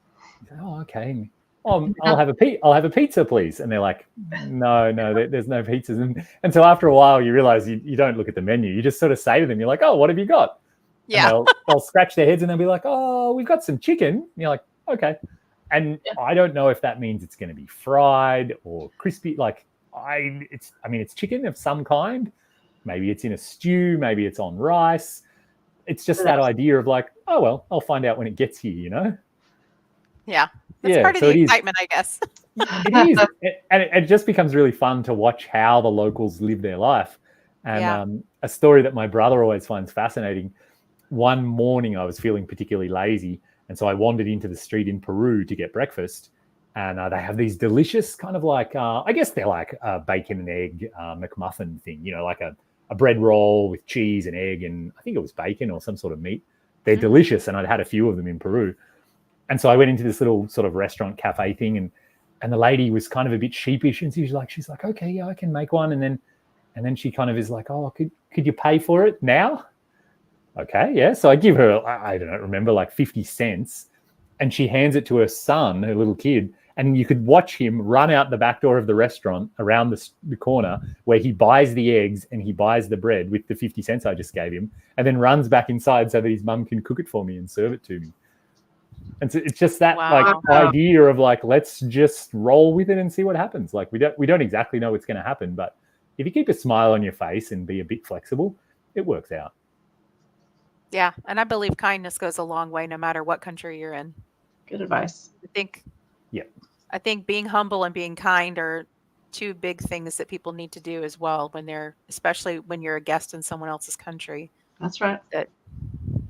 You say, oh, okay. Oh, I'll have a pizza, please. And they're like, no, there's no pizzas. And so after a while, you realize you don't look at the menu. You just sort of say to them, you're like, oh, what have you got? Yeah. And they'll scratch their heads and they'll be like, oh, we've got some chicken. And you're like, okay. And I don't know if that means it's going to be fried or crispy. Like, it's chicken of some kind. Maybe it's in a stew. Maybe it's on rice. It's just that idea of like, oh, well, I'll find out when it gets here, Yeah. That's part of the excitement, I guess. It is. And it just becomes really fun to watch how the locals live their life. And a story that my brother always finds fascinating. One morning I was feeling particularly lazy, And so I wandered into the street in Peru to get breakfast. And they have these delicious kind of like, I guess they're like a bacon and egg McMuffin thing, like a bread roll with cheese and egg, and I think it was bacon or some sort of meat. They're delicious, and I'd had a few of them in Peru. And so I went into this little sort of restaurant cafe thing, and the lady was kind of a bit sheepish, and she's like, okay, yeah, I can make one. And then she kind of is like, oh, could you pay for it now? Okay, yeah. So I give her, I don't remember, like 50 cents, and she hands it to her son, her little kid. And you could watch him run out the back door of the restaurant around the corner where he buys the eggs and he buys the bread with the 50 cents I just gave him, and then runs back inside so that his mum can cook it for me and serve it to me. And so it's just that like idea of like, let's just roll with it and see what happens. Like we don't exactly know what's going to happen, but if you keep a smile on your face and be a bit flexible, it works out. Yeah, and I believe kindness goes a long way no matter what country you're in. Good advice. I think being humble and being kind are two big things that people need to do as well especially when you're a guest in someone else's country. That's right.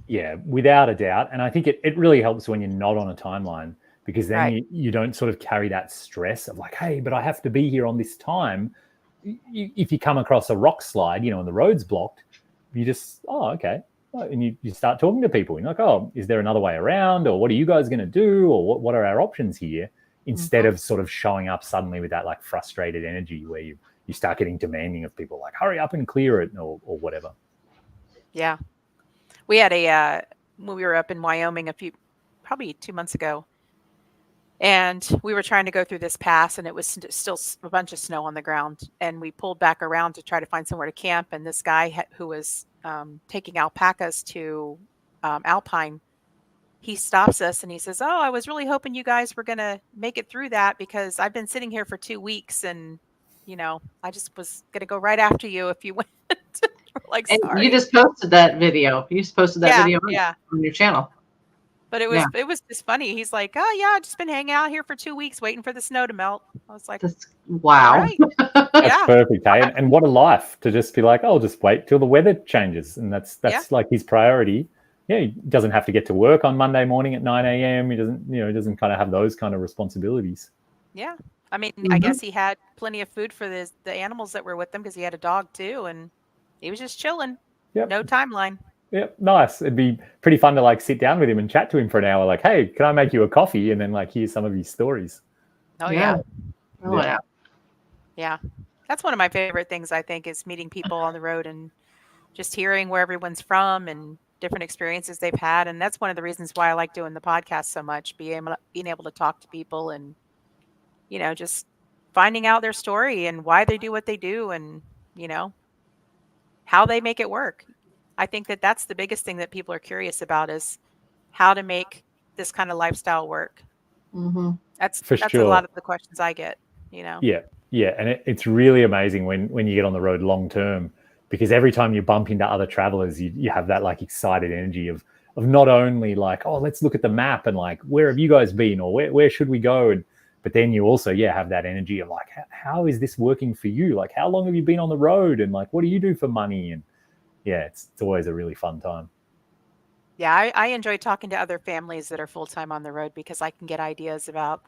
Yeah, without a doubt. And I think it really helps when you're not on a timeline, because then you don't sort of carry that stress of like, hey, but I have to be here on this time. If you come across a rock slide, and the road's blocked, you just, oh, okay. And you start talking to people. You're like, oh, is there another way around? Or what are you guys going to do? Or what are our options here? Instead of sort of showing up suddenly with that like frustrated energy where you start getting demanding of people, like hurry up and clear it or whatever. Yeah. We had when we were up in Wyoming probably 2 months ago, and we were trying to go through this pass, and it was still a bunch of snow on the ground. And we pulled back around to try to find somewhere to camp. And this guy who was taking alpacas to Alpine, he stops us and he says, oh, I was really hoping you guys were going to make it through that, because I've been sitting here for 2 weeks and, I just was going to go right after you if you went. Like, and sorry. you just posted that video. You just posted that video on your channel. But it was just funny. He's like, oh, yeah, I've just been hanging out here for 2 weeks waiting for the snow to melt. I was like, wow. Right. That's perfect, hey? And what a life to just be like, oh, I'll just wait till the weather changes. And that's like his priority. Yeah, he doesn't have to get to work on Monday morning at 9 a.m. He doesn't kind of have those kind of responsibilities. Yeah. I mean, I guess he had plenty of food for the animals that were with him, because he had a dog too. And he was just chilling. Yep. No timeline. Yep. Nice. It'd be pretty fun to like sit down with him and chat to him for an hour. Like, hey, can I make you a coffee? And then like hear some of his stories. Oh, yeah. Oh, yeah. Yeah. That's one of my favorite things, I think, is meeting people on the road and just hearing where everyone's from and different experiences they've had. And that's one of the reasons why I like doing the podcast so much, being able to talk to people and, just finding out their story and why they do what they do and, how they make it work. I think that that's the biggest thing that people are curious about, is how to make this kind of lifestyle work. Mm-hmm. That's sure. A lot of the questions I get, Yeah. Yeah. And it's really amazing when you get on the road long term, because every time you bump into other travelers, you have that like excited energy of not only like, oh, let's look at the map and like, where have you guys been, or where should we go? But then you also, have that energy of like, how is this working for you? Like, how long have you been on the road? And like, what do you do for money? And it's always a really fun time. Yeah, I enjoy talking to other families that are full-time on the road, because I can get ideas about,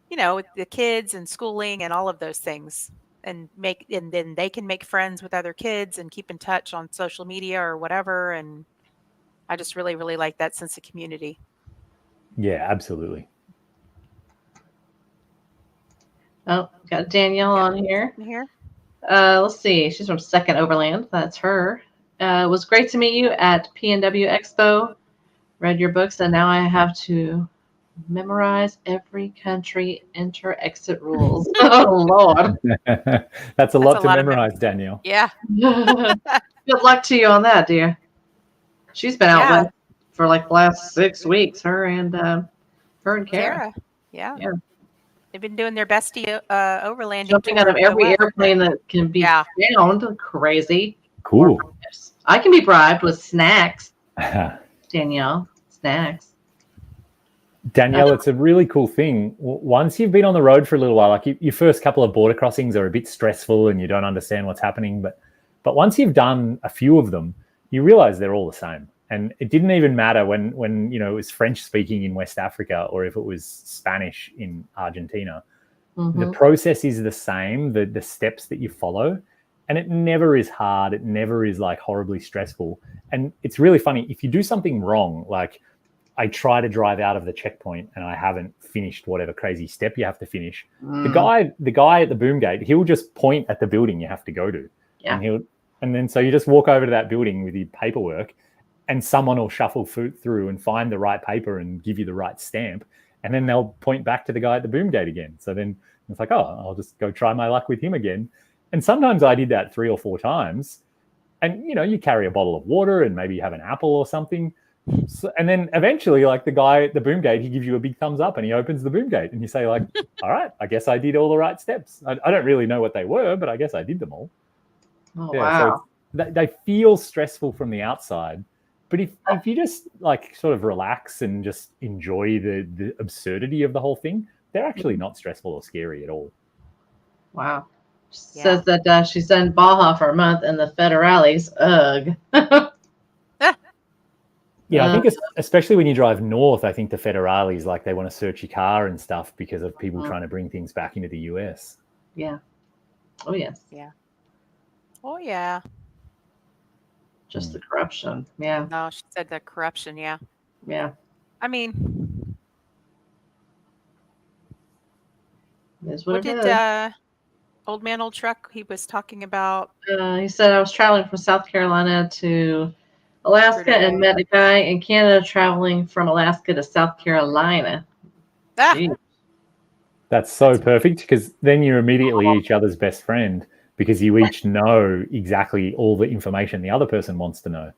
the kids and schooling and all of those things, and then they can make friends with other kids and keep in touch on social media or whatever. And I just really, really like that sense of community. Yeah, absolutely. Oh, got Danielle on here. Let's see. She's from Second Overland. That's her. It was great to meet you at PNW Expo. Read your books, and now I have to memorize every country enter-exit rules. Oh, Lord. That's a lot to memorize, Danielle. Yeah. Good luck to you on that, dear. She's been out west for like the last 6 weeks, her and Kara. Yeah. They've been doing their bestie overlanding. Jumping out of every airplane that can be found. Crazy. Cool. I can be bribed with snacks. Danielle, snacks. Danielle, it's a really cool thing. Once you've been on the road for a little while, like your first couple of border crossings are a bit stressful and you don't understand what's happening. But once you've done a few of them, you realize they're all the same. And it didn't even matter when it was French speaking in West Africa or if it was Spanish in Argentina. The process is the same, the steps that you follow, and it never is hard. It never is like horribly stressful. And it's really funny if you do something wrong, like I try to drive out of the checkpoint and I haven't finished whatever crazy step you have to finish. The guy at the boom gate, he'll just point at the building you have to go to. Yeah. And then so you just walk over to that building with your paperwork, and someone will shuffle through and find the right paper and give you the right stamp. And then they'll point back to the guy at the boom gate again. So then it's like, oh, I'll just go try my luck with him again. And sometimes I did that 3 or 4 times. And, you carry a bottle of water and maybe you have an apple or something. So, and then eventually, like the guy at the boom gate, he gives you a big thumbs up and he opens the boom gate. And you say, like, all right, I guess I did all the right steps. I don't really know what they were, but I guess I did them all. Oh, wow. So they feel stressful from the outside. But if you just like sort of relax and just enjoy the absurdity of the whole thing, they're actually not stressful or scary at all. Wow. Says that she's done Baja for a month and the Federales. Ugh. Yeah, I think especially when you drive north, I think the Federales, like they want to search your car and stuff because of people trying to bring things back into the US. Yeah. Oh, yes. Yeah. Oh, yeah. Just the corruption. Yeah. No, she said the corruption. Yeah. Yeah. I mean, What did Old Man Old Truck, he was talking about? He said, I was traveling from South Carolina to Alaska and met a guy in Canada traveling from Alaska to South Carolina. That's so perfect because then you're immediately each other's best friend because you each know exactly all the information the other person wants to know.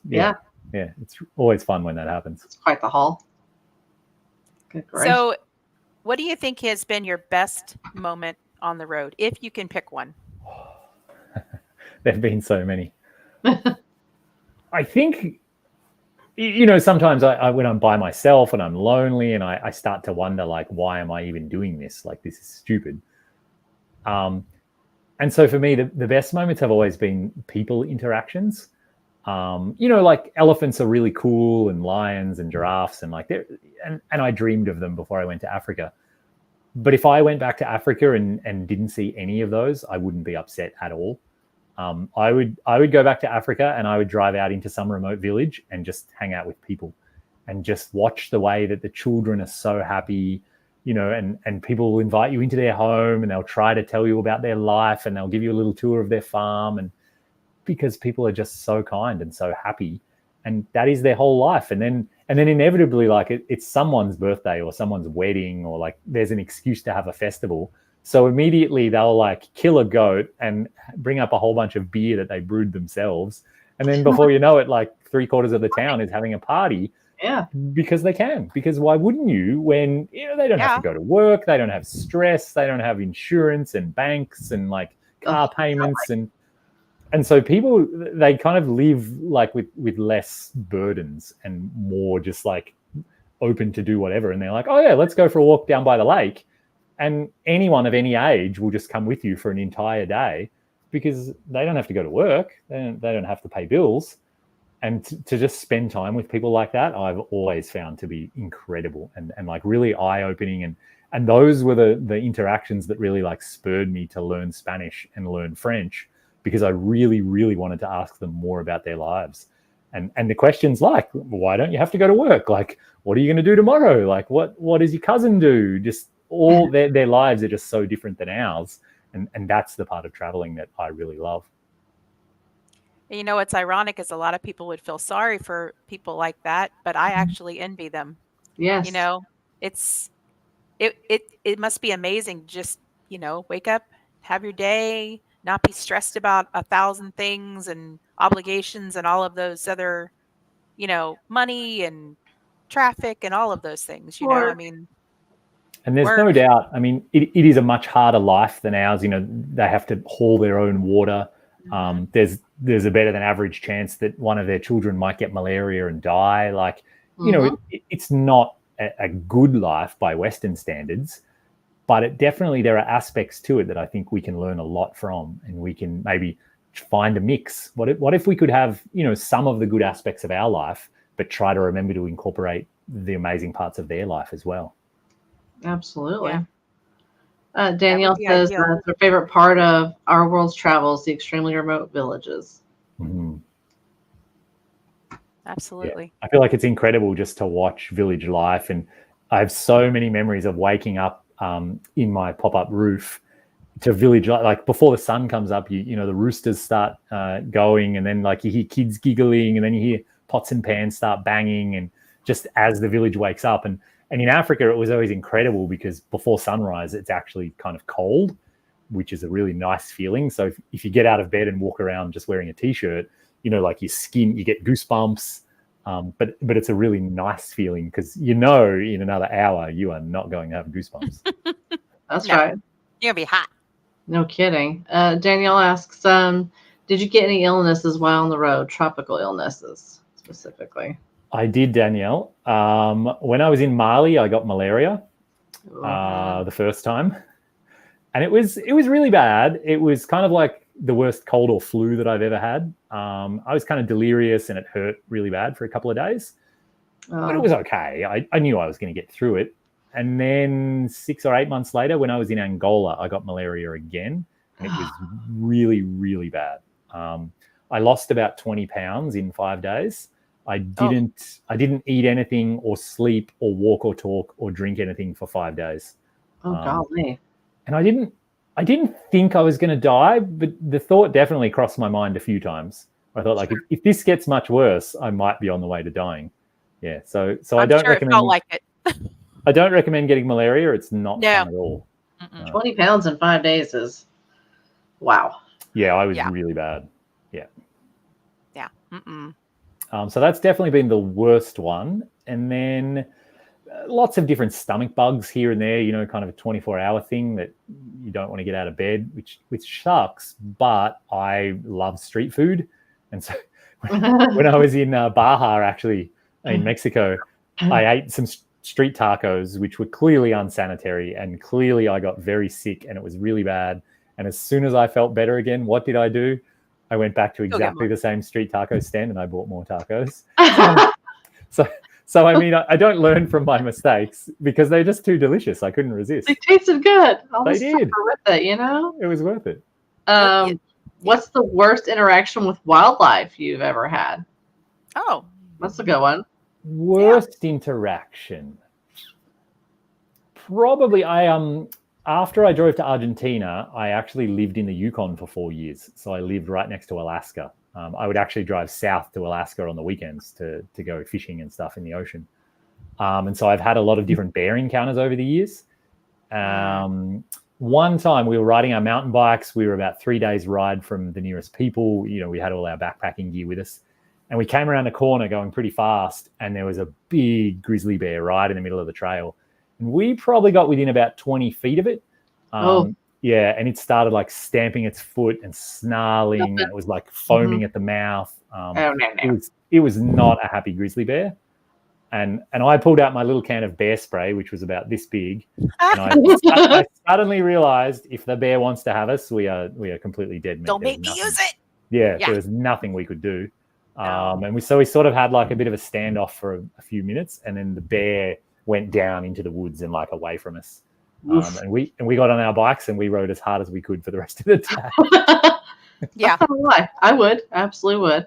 Yeah. It's always fun when that happens. It's quite the haul. Good gracious. So what do you think has been your best moment on the road, if you can pick one? There have been so many. I think, sometimes I when I'm by myself and I'm lonely and I start to wonder, like, why am I even doing this? Like, this is stupid. And so for me, the best moments have always been people interactions. Like elephants are really cool and lions and giraffes and like and I dreamed of them before I went to Africa. But if I went back to Africa and didn't see any of those, I wouldn't be upset at all. I would go back to Africa and I would drive out into some remote village and just hang out with people and just watch the way that the children are so happy, and people will invite you into their home and they'll try to tell you about their life and they'll give you a little tour of their farm, and because people are just so kind and so happy, and that is their whole life. And then inevitably, like it's someone's birthday or someone's wedding or like there's an excuse to have a festival. So immediately they'll like kill a goat and bring up a whole bunch of beer that they brewed themselves. And then before you know it, like 3/4 of the town is having a party. Yeah. Because they can. Because why wouldn't you when they don't have to go to work, they don't have stress, they don't have insurance and banks and like car payments and so people, they kind of live like with less burdens and more just like open to do whatever. And they're like, oh yeah, let's go for a walk down by the lake. And anyone of any age will just come with you for an entire day because they don't have to go to work. They don't have to pay bills. And to just spend time with people like that, I've always found to be incredible and like really eye-opening. And those were the interactions that really like spurred me to learn Spanish and learn French, because I really, really wanted to ask them more about their lives. And the questions like, why don't you have to go to work? Like, what are you going to do tomorrow? Like, what does your cousin do? Just all their lives are just so different than ours. And that's the part of traveling that I really love. What's ironic is a lot of people would feel sorry for people like that, but I actually envy them. Yes. It must be amazing. Just, wake up, have your day, not be stressed about 1,000 things and obligations and all of those other, money and traffic and all of those things, I mean. And there's no doubt, I mean, it is a much harder life than ours. They have to haul their own water. There's a better than average chance that one of their children might get malaria and die. Like, it's not a good life by Western standards, but there are aspects to it that I think we can learn a lot from, and we can maybe find a mix. What if we could have, some of the good aspects of our life, but try to remember to incorporate the amazing parts of their life as well? Absolutely. Yeah. Danielle says that's her favorite part of our world's travels, the extremely remote villages. Mm-hmm. Absolutely. Yeah. I feel like it's incredible just to watch village life. And I have so many memories of waking up in my pop-up roof to village life. Like before the sun comes up, the roosters start going, and then like you hear kids giggling, and then you hear pots and pans start banging, and just as the village wakes up. And in Africa, it was always incredible because before sunrise, it's actually kind of cold, which is a really nice feeling. So if you get out of bed and walk around just wearing a t-shirt, like your skin, you get goosebumps. But it's a really nice feeling because in another hour you are not going to have goosebumps. That's right. You're gonna be hot. No kidding. Danielle asks, did you get any illnesses while on the road? Tropical illnesses specifically? I did, Danielle. When I was in Mali, I got malaria the first time, and it was really bad. It was kind of like the worst cold or flu that I've ever had. I was kind of delirious, and it hurt really bad for a couple of days, but it was okay. I knew I was going to get through it. And then 6 or 8 months later, when I was in Angola, I got malaria again, and it was really, really bad. I lost about 20 pounds in 5 days. I didn't eat anything or sleep or walk or talk or drink anything for 5 days. Oh, golly. And I didn't think I was going to die, but the thought definitely crossed my mind a few times. I thought, like, if this gets much worse, I might be on the way to dying. Yeah, so I don't recommend. It felt like it. I don't recommend getting malaria. It's not fun at all. 20 pounds in 5 days is wow. Yeah, I was really bad. Yeah. Yeah. Mm-mm. So that's definitely been the worst one. And then lots of different stomach bugs here and there, kind of a 24-hour thing that you don't want to get out of bed, which sucks. But I love street food. And so when I was in Baja, actually, in Mexico, I ate some street tacos, which were clearly unsanitary, and clearly I got very sick, and it was really bad. And as soon as I felt better again, what did I do? I went back to exactly the same street taco stand, and I bought more tacos. So I mean, I don't learn from my mistakes because they're just too delicious. I couldn't resist. They tasted good. They did. With it, It was worth it. What's the worst interaction with wildlife you've ever had? Oh, that's a good one. Worst interaction. Probably after I drove to Argentina, I actually lived in the Yukon for 4 years. So I lived right next to Alaska. I would actually drive south to Alaska on the weekends to go fishing and stuff in the ocean. And so I've had a lot of different bear encounters over the years. One time we were riding our mountain bikes. We were about 3 days ride from the nearest people. We had all our backpacking gear with us. And we came around the corner going pretty fast, and there was a big grizzly bear right in the middle of the trail. And we probably got within about 20 feet of it. Yeah, and it started like stamping its foot and snarling. And it was like foaming at the mouth. It was not a happy grizzly bear. And I pulled out my little can of bear spray, which was about this big. And I suddenly realized if the bear wants to have us, we are completely dead meat. Don't make me use it. Yeah, there was nothing we could do. And we sort of had like a bit of a standoff for a few minutes, and then the bear went down into the woods and like away from us. And we got on our bikes and we rode as hard as we could for the rest of the day. Yeah, I would absolutely would.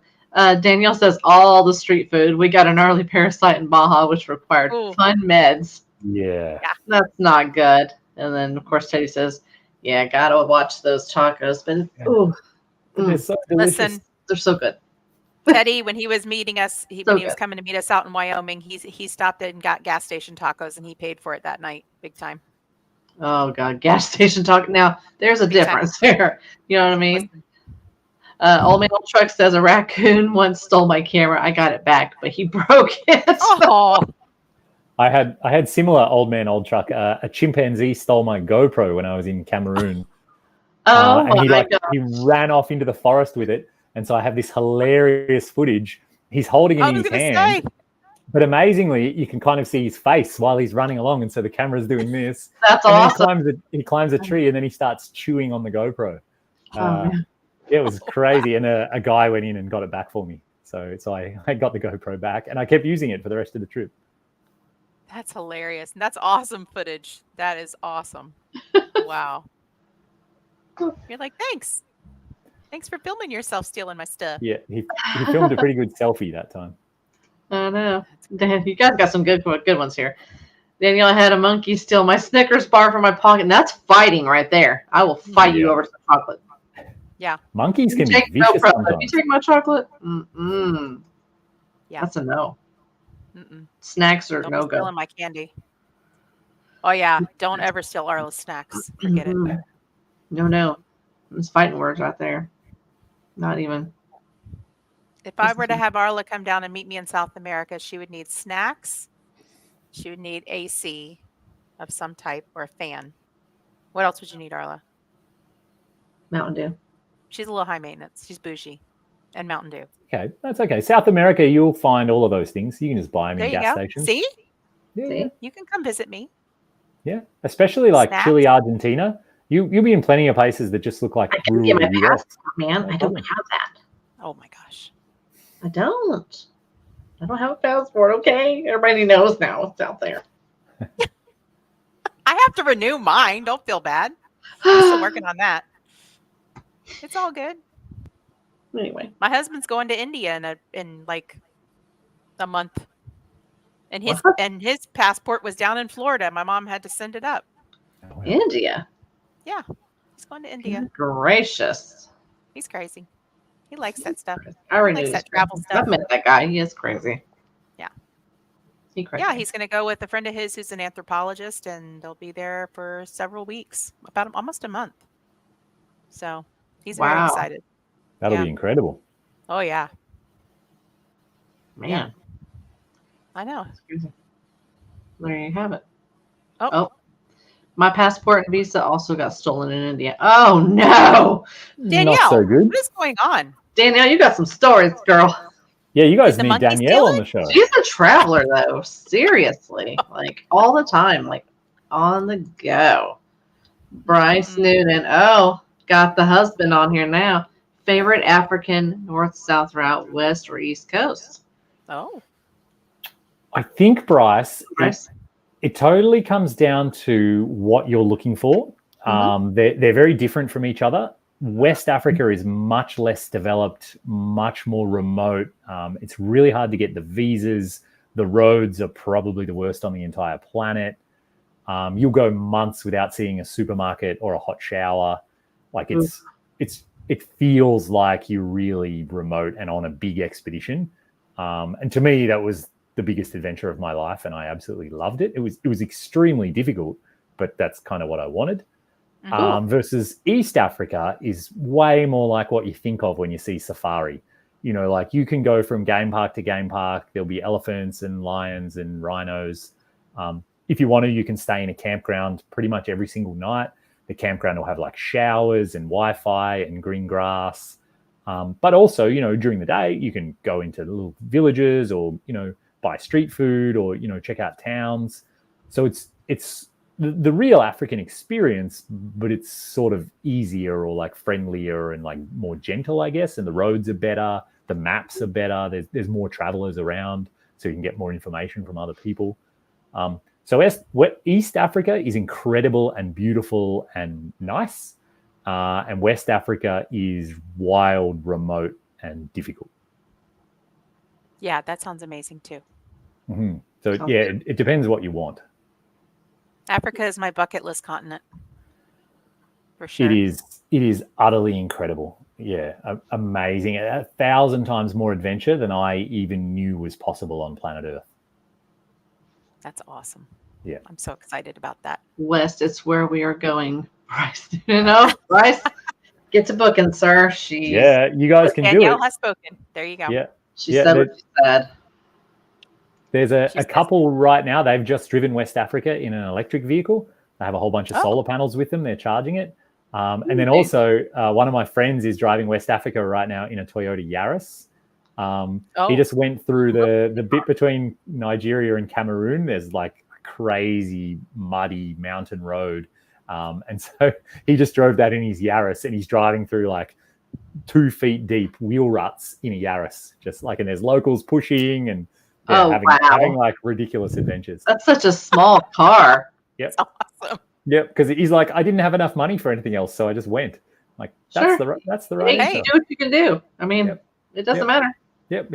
Danielle says all the street food. We got an gnarly parasite in Baja, which required fun meds. Yeah, that's not good. And then of course Teddy says, "Yeah, gotta watch those tacos." But they're so delicious. Listen, they're so good. Teddy, when he was meeting us, when he was coming to meet us out in Wyoming, he stopped and got gas station tacos, and he paid for it that night, big time. Oh God, gas station taco. Now there's a difference there. You know what I mean? Old Man Old Truck says a raccoon once stole my camera. I got it back, but he broke it. Oh. I had similar Old Man Old Truck. A chimpanzee stole my GoPro when I was in Cameroon. And he ran off into the forest with it. And so I have this hilarious footage. He's holding it in his hand. But amazingly, you can kind of see his face while he's running along. And so the camera's doing this. That's awesome. He climbs a tree and then he starts chewing on the GoPro. Yeah, it was crazy. And a guy went in and got it back for me. So I got the GoPro back and I kept using it for the rest of the trip. That's hilarious. And that's awesome footage. That is awesome. Wow. You're like, thanks. Thanks for filming yourself stealing my stuff. Yeah, he filmed a pretty good selfie that time. I know. Dan, you guys got some good ones here. Danielle had a monkey steal my Snickers bar from my pocket. And that's fighting right there. I will fight you over some chocolate. Yeah. Monkeys can be No vicious problem. sometimes. You take my chocolate? Yeah. That's a no. Mm-mm. Snacks are Don't no be stealing go. my candy. Oh yeah. Don't ever steal Arla's snacks. Forget it. No. It's fighting words right there. Not even. If I were to have Arla come down and meet me in South America, she would need snacks. She would need AC of some type or a fan. What else would you need, Arla? Mountain Dew. She's a little high maintenance. She's bougie. And Mountain Dew. Okay, that's okay. South America, you'll find all of those things. You can just buy them There in you gas go. stations. See? Yeah, You can come visit me. yeah. Especially like Snacks. Chile, Argentina. You'll be in plenty of places that just look like I can get rural my US. passport, man. I don't have that. Oh my gosh. I don't. I don't have a passport, okay? Everybody knows now it's out there. I have to renew mine. Don't feel bad. I'm still working on that. It's all good. Anyway. My husband's going to India in like a month. And his passport was down in Florida. My mom had to send it up. India. Yeah. He's going to India. Gracious. He's crazy. He likes that stuff. I already Likes knew that he's travel crazy. stuff. I've met that guy. He is crazy. Yeah. He crazy. Yeah, he's going to go with a friend of his who's an anthropologist, and they'll be there for several weeks, about almost a month. So he's very Wow. excited. That'll Yeah. be incredible. Oh, yeah. Man. Yeah. I know. That's crazy. There you have it. Oh. My passport and visa also got stolen in India. Oh no. Danielle, Not so good. what is going on? Danielle, you got some stories, girl. Yeah, you guys Did the need monkey Danielle steal on it? the show. She's a traveler though. Seriously. Like all the time. Like on the go. Bryce Newton. Oh, got the husband on here now. Favorite African north, south route, west or east coast? Oh. I think, Bryce, Bryce? it totally comes down to what you're looking for. They're very different from each other. West Africa is much less developed, much more remote. It's really hard to get the visas. The roads are probably the worst on the entire planet. You'll go months without seeing a supermarket or a hot shower. Like it feels like you're really remote and on a big expedition. And to me, that was the biggest adventure of my life, and I absolutely loved it. It was extremely difficult, but that's kind of what I wanted. Versus East Africa is way more like what you think of when you see safari. You know, like you can go from game park to game park. There'll be elephants and lions and rhinos. If you want to, you can stay in a campground pretty much every single night. The campground will have like showers and Wi-Fi and green grass. But also, you know, during the day, you can go into little villages or, you know, buy street food or, you know, check out towns. So it's the real African experience, but it's sort of easier or like friendlier and like more gentle, I guess. And the roads are better. The maps are better. There's more travelers around, so you can get more information from other people. So East Africa is incredible and beautiful and nice. And West Africa is wild, remote, and difficult. Yeah, that sounds amazing too. Mm-hmm. So yeah, it depends what you want. Africa is my bucket list continent. For sure. It is utterly incredible. Yeah, amazing. 1,000 times more adventure than I even knew was possible on planet Earth. That's awesome. Yeah. I'm so excited about that. West, it's where we are going, Bryce. You know, Bryce, get to booking, sir. Yeah, you guys can Danielle do it. has spoken. There you go. Yeah. She said what she said. There's a couple right now. They've just driven West Africa in an electric vehicle. They have a whole bunch of solar panels with them. They're charging it. And then also one of my friends is driving West Africa right now in a Toyota Yaris. He just went through the bit between Nigeria and Cameroon. There's like a crazy muddy mountain road. And so he just drove that in his Yaris, and he's driving through like 2 feet deep wheel ruts in a Yaris, just like, and there's locals pushing and having like ridiculous adventures. That's such a small car. Yep. That's awesome. Yep. Because he's like, I didn't have enough money for anything else, so I just went. Like, that's the right Hey, answer. do what you can do. I mean, it doesn't matter. Yep.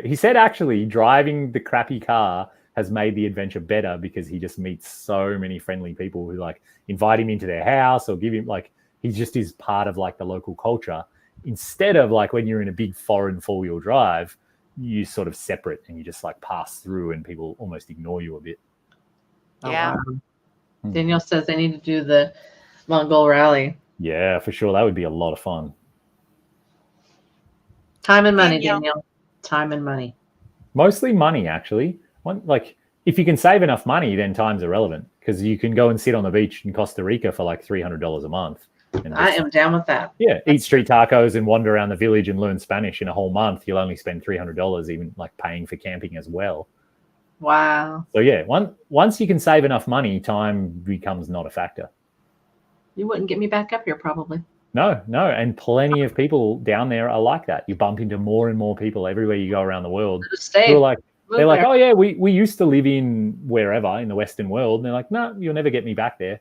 He said actually driving the crappy car has made the adventure better because he just meets so many friendly people who like invite him into their house or give him like, he just is part of like the local culture. Instead of like when you're in a big foreign 4-wheel drive, you sort of separate and you just like pass through and people almost ignore you a bit. Yeah. Oh, wow. Danielle says they need to do the Mongol rally. Yeah, for sure. That would be a lot of fun. Time and money, Danielle. Time and money. Mostly money, actually. Like, if you can save enough money, then time's irrelevant because you can go and sit on the beach in Costa Rica for like $300 a month. And I am down with that. Yeah, eat street tacos and wander around the village and learn Spanish in a whole month. You'll only spend $300, even like paying for camping as well. Wow. So yeah, once you can save enough money, time becomes not a factor. You wouldn't get me back up here, probably. No, and plenty of people down there are like that. You bump into more and more people everywhere you go around the world. They're like, oh yeah, we used to live in wherever in the Western world. And they're like, no, you'll never get me back there.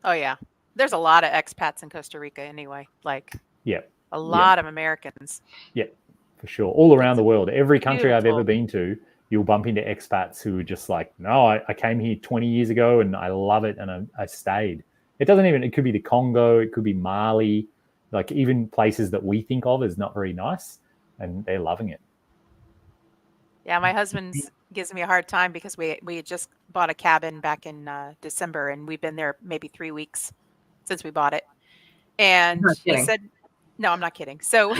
Oh yeah, there's a lot of expats in Costa Rica anyway. Like, a lot of Americans. Yeah, for sure, all around the world. Every country I've ever been to, you'll bump into expats who are just like, no, I came here 20 years ago and I love it and I stayed. It could be the Congo, it could be Mali, like even places that we think of as not very nice, and they're loving it. Yeah, my husband gives me a hard time because we had just bought a cabin back in December, and we've been there maybe 3 weeks since we bought it. And he said, no, I'm not kidding. So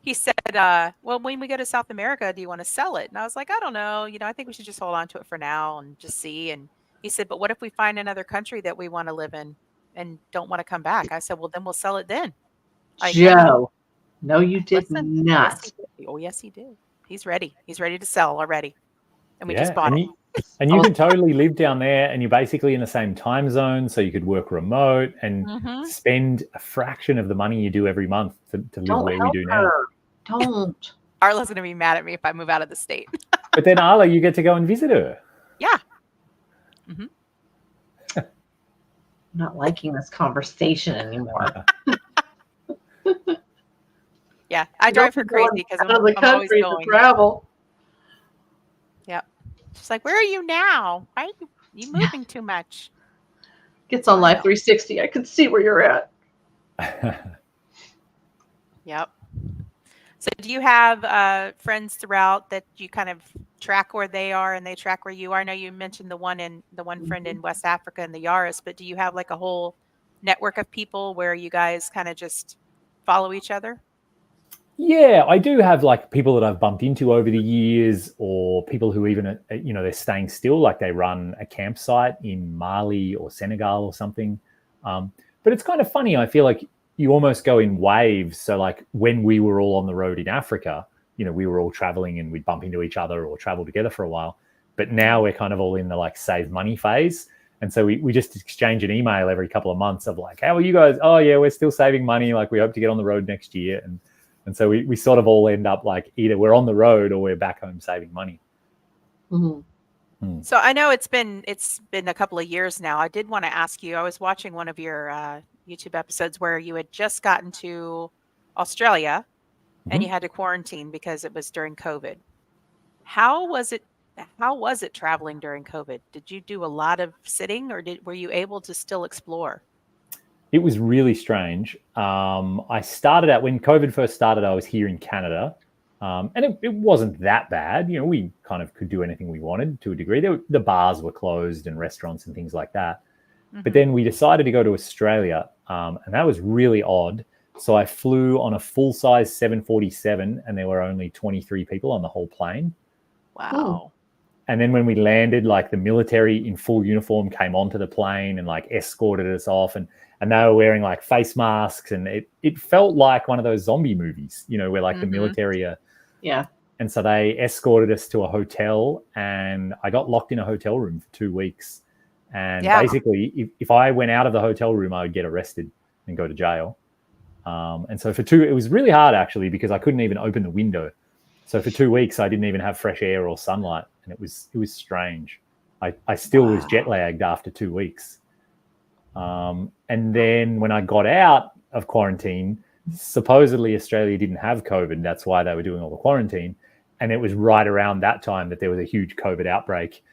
he said, well, when we go to South America, do you want to sell it? And I was like, I don't know. I think we should just hold on to it for now and just see. And he said, but what if we find another country that we want to live in and don't want to come back? I said, well, then we'll sell it then. Joe, no, you did not. Yes, he did. Oh, yes, he did. He's ready. He's ready to sell already. And we just bought it. And you can totally live down there and you're basically in the same time zone. So you could work remote and spend a fraction of the money you do every month to live where we do now. Don't. Arla's going to be mad at me if I move out of the state. But then Arla, you get to go and visit her. Yeah. I'm not liking this conversation anymore. Yeah, I drive her crazy because I'm always going. To travel. Yep. She's like, where are you now? Why are you moving too much? Gets on Live 360. I can see where you're at. Yep. So do you have friends throughout that you kind of track where they are and they track where you are? I know you mentioned the one friend in West Africa in the Yaris, but do you have like a whole network of people where you guys kind of just follow each other? Yeah, I do have like people that I've bumped into over the years, or people who even, they're staying still, like they run a campsite in Mali or Senegal or something. But it's kind of funny. I feel like you almost go in waves. So like when we were all on the road in Africa, we were all traveling and we'd bump into each other or travel together for a while. But now we're kind of all in the like save money phase. And so we just exchange an email every couple of months of like, how are you guys? Oh yeah, we're still saving money. Like we hope to get on the road next year. And so we sort of all end up like either we're on the road or we're back home saving money. Mm-hmm. So I know it's been a couple of years now. I did want to ask you, I was watching one of your YouTube episodes where you had just gotten to Australia and you had to quarantine because it was during COVID. How was it traveling during COVID? Did you do a lot of sitting or were you able to still explore? It was really strange. I started out when COVID first started, I was here in Canada. And it wasn't that bad. We kind of could do anything we wanted to a degree. The bars were closed and restaurants and things like that. But then we decided to go to Australia, and that was really odd. So I flew on a full-size 747, and there were only 23 people on the whole plane. Wow. And then when we landed, like the military in full uniform came onto the plane and like escorted us off, and they were wearing like face masks, and it felt like one of those zombie movies, where like the military are. Yeah. And so they escorted us to a hotel, and I got locked in a hotel room for 2 weeks. And basically, if I went out of the hotel room, I would get arrested and go to jail. And so it was really hard actually, because I couldn't even open the window. So for 2 weeks, I didn't even have fresh air or sunlight, and it was strange. I still was jet lagged after 2 weeks. And then when I got out of quarantine, supposedly Australia didn't have COVID. That's why they were doing all the quarantine. And it was right around that time that there was a huge COVID outbreak.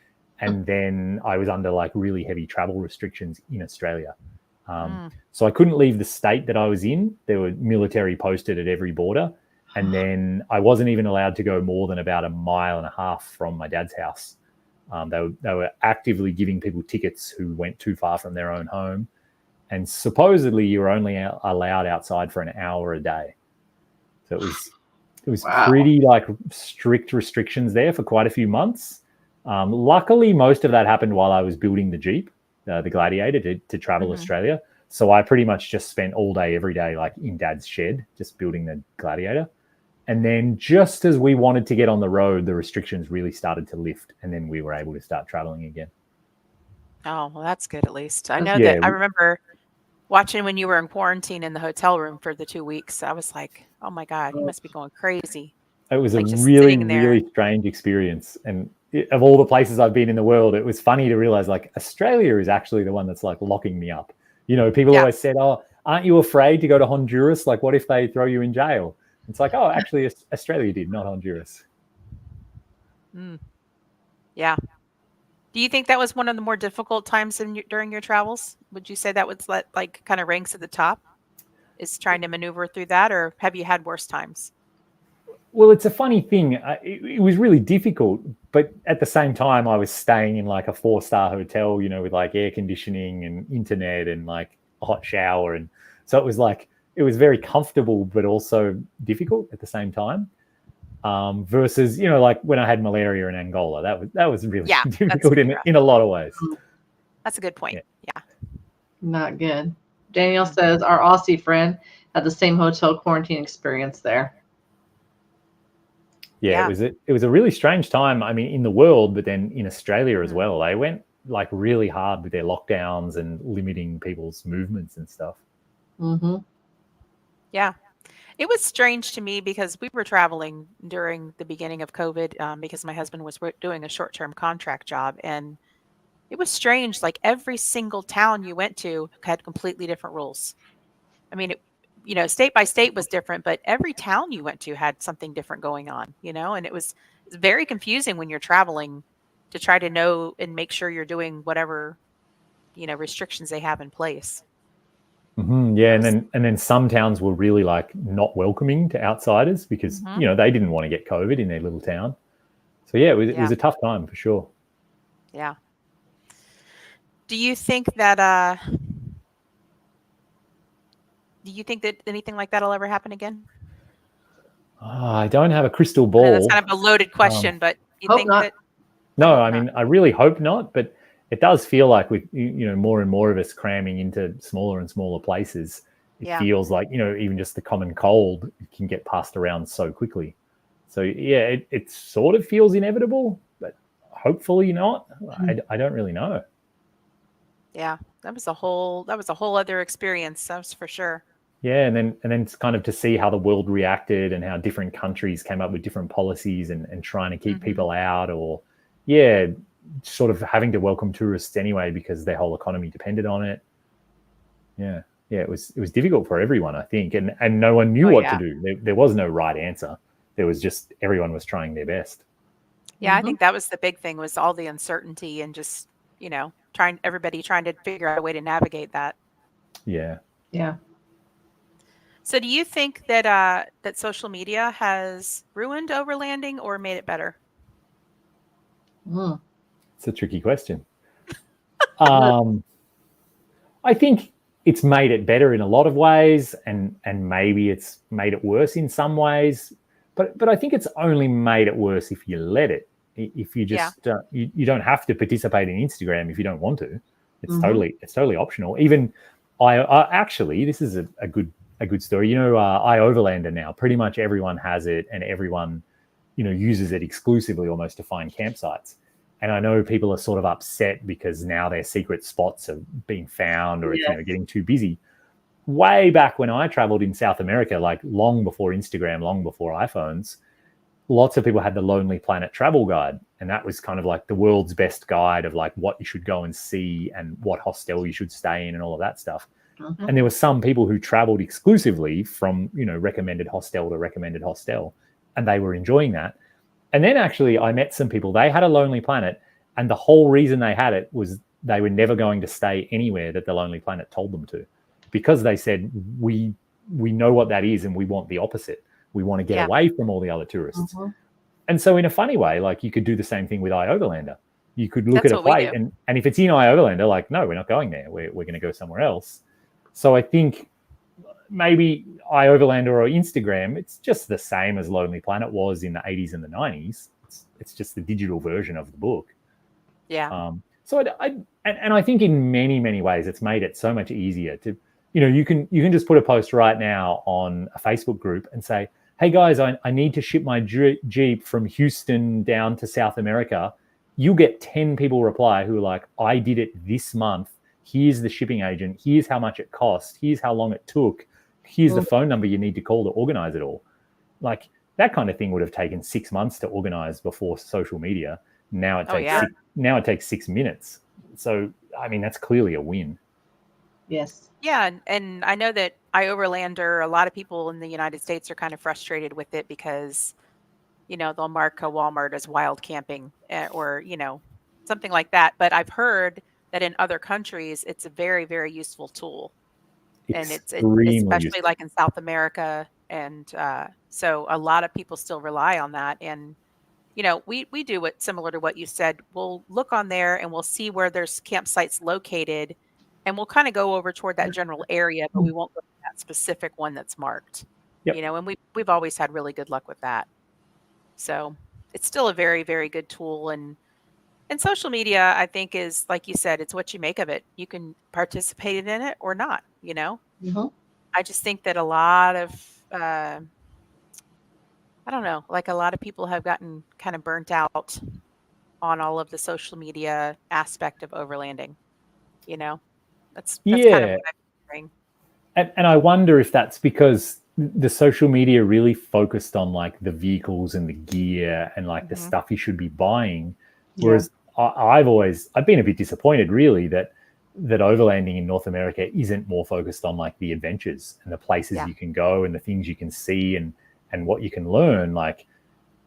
And then I was under like really heavy travel restrictions in Australia. So I couldn't leave the state that I was in. There were military posted at every border. And then I wasn't even allowed to go more than about 1.5 miles from my dad's house. They were actively giving people tickets who went too far from their own home. And supposedly you were only allowed outside for an hour a day. So it was pretty like strict restrictions there for quite a few months. Luckily, most of that happened while I was building the Jeep, the Gladiator, to travel Australia. So I pretty much just spent all day, every day, like in Dad's shed, just building the Gladiator. And then just as we wanted to get on the road, the restrictions really started to lift, and then we were able to start traveling again. Oh, well, that's good at least. I know that I remember watching when you were in quarantine in the hotel room for the 2 weeks. I was like, oh my God, you must be going crazy. It was like a really, really strange experience. And of all the places I've been in the world, it was funny to realize like Australia is actually the one that's like locking me up. You know, people always said, oh, aren't you afraid to go to Honduras? Like, what if they throw you in jail? It's like, oh, actually, Australia did, not Honduras. Yeah. Do you think that was one of the more difficult times during your travels? Would you say that was like kind of ranks at the top, is trying to maneuver through that, or have you had worse times? Well, it's a funny thing. It was really difficult, but at the same time, I was staying in like a 4-star hotel, you know, with like air conditioning and internet and like a hot shower. And so it was like, it was very comfortable, but also difficult at the same time. Versus, you know, like when I had malaria in Angola, that was really difficult in a lot of ways. That's a good point. Yeah. Not good. Daniel says our Aussie friend had the same hotel quarantine experience there. Yeah, it was a really strange time. I mean, in the world, but then in Australia as well. They went like really hard with their lockdowns and limiting people's movements and stuff. Yeah. It was strange to me because we were traveling during the beginning of COVID because my husband was doing a short-term contract job. And it was strange. Like every single town you went to had completely different rules. I mean, you know, state by state was different, but every town you went to had something different going on, you know, and it was very confusing when you're traveling to try to know and make sure you're doing whatever, you know, restrictions they have in place. Yeah, and then some towns were really like not welcoming to outsiders because you know they didn't want to get COVID in their little town. So yeah, it was a tough time for sure. Yeah. Do you think that anything like that'll ever happen again? I don't have a crystal ball. That's kind of a loaded question, but you think not. that? No, I mean, I really hope not, but it does feel like with, you know, more and more of us cramming into smaller and smaller places, it feels like, you know, even just the common cold can get passed around so quickly. So yeah, it sort of feels inevitable, but hopefully not. I don't really know. Yeah, that was a whole other experience. That's for sure. Yeah, and then it's kind of to see how the world reacted and how different countries came up with different policies and trying to keep people out, or sort of having to welcome tourists anyway because their whole economy depended on it. Yeah, it was difficult for everyone, I think, and no one knew what to do. There was no right answer. There was just everyone was trying their best. Yeah, I think that was the big thing, was all the uncertainty and just, you know, everybody trying to figure out a way to navigate that. Yeah. So do you think that that social media has ruined overlanding or made it better? It's a tricky question. I think it's made it better in a lot of ways, and maybe it's made it worse in some ways. But I think it's only made it worse if you let it. If you just you don't have to participate in Instagram if you don't want to. It's totally optional. Even I actually, this is a good story. You know, iOverlander now, pretty much everyone has it, and everyone, you know, uses it exclusively almost to find campsites. And I know people are sort of upset because now their secret spots are being found, or it's, you know, getting too busy. way back when I traveled in South America, like long before Instagram, long before iPhones, lots of people had the Lonely Planet travel guide. And that was kind of like the world's best guide of like what you should go and see and what hostel you should stay in and all of that stuff. Mhm. And there were some people who traveled exclusively from, recommended hostel to recommended hostel, and they were enjoying that. And then actually I met some people, they had a Lonely Planet, and the whole reason they had it was they were never going to stay anywhere that the Lonely Planet told them to, because they said, we know what that is and we want the opposite. We want to get away from all the other tourists. Mhm. And so in a funny way, like you could do the same thing with iOverlander. You could look at a flight and if it's in iOverlander, like, no, we're not going there. We're going to go somewhere else. So I think maybe iOverlander or Instagram, it's just the same as Lonely Planet was in the 80s and the 90s. It's just the digital version of the book. Yeah. So I think in many, many ways, it's made it so much easier to, you can just put a post right now on a Facebook group and say, hey guys, I need to ship my Jeep from Houston down to South America. You get 10 people reply who are like, I did it this month. Here's the shipping agent. Here's how much it cost. Here's how long it took. Here's the phone number you need to call to organize it all. Like that kind of thing would have taken 6 months to organize before social media. Now it takes 6 minutes. So, I mean, that's clearly a win. Yes. Yeah, and I know that iOverlander, a lot of people in the United States are kind of frustrated with it because, they'll mark a Walmart as wild camping or, something like that. But I've heard that in other countries, it's a very, very useful tool. And it's especially useful. Like in South America. And so a lot of people still rely on that. And, we do it similar to what you said. We'll look on there and we'll see where there's campsites located. And we'll kind of go over toward that general area, but we won't go to that specific one that's marked. Yep. And we've always had really good luck with that. So it's still a very, very good tool. And social media, I think, is, like you said, it's what you make of it. You can participate in it or not, Mm-hmm. I just think that a lot of, I don't know, like a lot of people have gotten kind of burnt out on all of the social media aspect of overlanding, That's kind of what I'm hearing. And I wonder if that's because the social media really focused on like the vehicles and the gear and like the stuff you should be buying. Whereas I've been a bit disappointed really that overlanding in North America isn't more focused on like the adventures and the places you can go and the things you can see and what you can learn. Like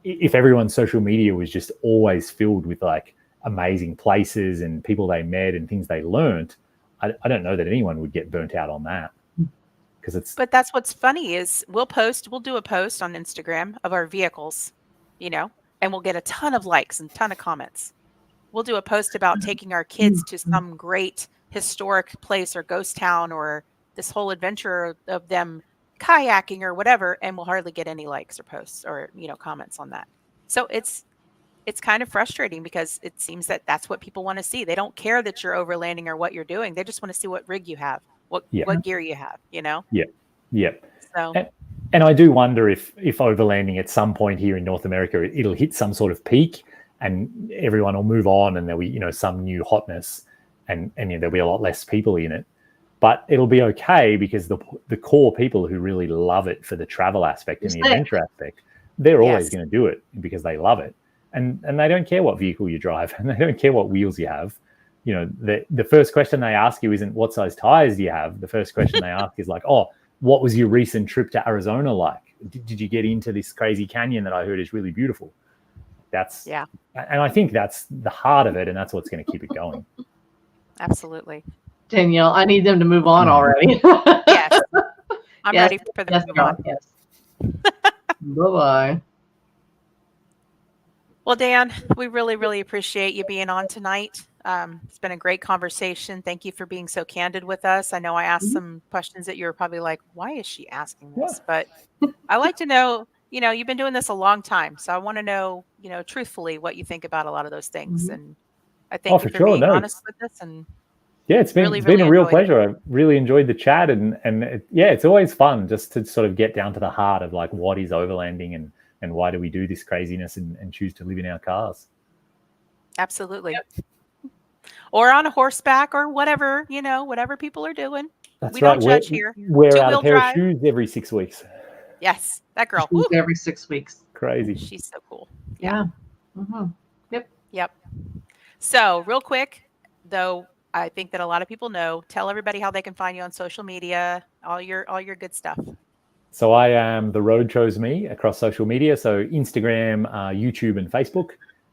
if everyone's social media was just always filled with like amazing places and people they met and things they learned, I don't know that anyone would get burnt out on that. But that's what's funny is we'll do a post on Instagram of our vehicles, and we'll get a ton of likes and ton of comments. We'll do a post about taking our kids to some great historic place or ghost town or this whole adventure of them kayaking or whatever, and we'll hardly get any likes or posts or, comments on that. So it's kind of frustrating because it seems that that's what people want to see. They don't care that you're overlanding or what you're doing. They just want to see what rig you have, what gear you have, Yeah. So, and I do wonder if overlanding at some point here in North America, it'll hit some sort of peak and everyone will move on and there'll be, some new hotness and there'll be a lot less people in it. But it'll be okay because the core people who really love it for the travel aspect and the adventure aspect, they're always going to do it because they love it. And they don't care what vehicle you drive and they don't care what wheels you have. The first question they ask you isn't what size tires do you have? The first question they ask is like, oh, what was your recent trip to Arizona like? Did you get into this crazy canyon that I heard is really beautiful? And I think that's the heart of it, and that's what's going to keep it going. Absolutely. Danielle, I need them to move on already. Yes. I'm ready for them to move on. Yes. Bye-bye. Well, Dan, we really, really appreciate you being on tonight. It's been a great conversation. Thank you for being so candid with us. I know I asked some questions that you were probably like, why is she asking this? But I like to know, you've been doing this a long time. So I want to know, truthfully what you think about a lot of those things. And I thank you for being honest with us. And it's been a real pleasure. I really enjoyed the chat. And it's always fun just to sort of get down to the heart of like, what is overlanding and why do we do this craziness and choose to live in our cars? Absolutely. Or on a horseback or whatever, whatever people are doing. That's we right. don't judge here. Wear out a Two-wheel pair drive. of shoes every 6 weeks. Yes, that girl. Shoes Woo, every 6 weeks. Crazy. she's so cool. Yeah. Mhm. Yep. So real quick, though, I think that a lot of people know. Tell everybody how they can find you on social media. All your good stuff. So I am The Road Chose Me across social media. So Instagram, YouTube, and Facebook.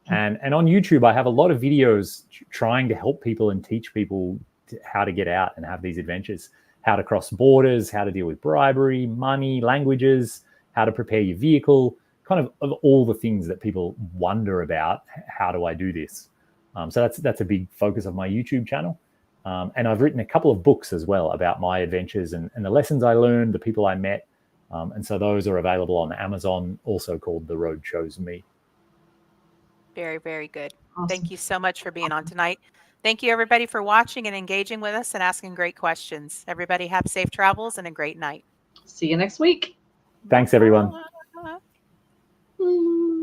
And on YouTube, I have a lot of videos trying to help people and teach people how to get out and have these adventures, how to cross borders, how to deal with bribery, money, languages, how to prepare your vehicle, kind of all the things that people wonder about. How do I do this? So that's a big focus of my YouTube channel. And I've written a couple of books as well about my adventures and the lessons I learned, the people I met. And so those are available on Amazon, also called The Road Chose Me. Very, very good. Awesome. Thank you so much for being on tonight. Thank you, everybody, for watching and engaging with us and asking great questions. Everybody have safe travels and a great night. See you next week. Thanks, everyone. Bye. Mm.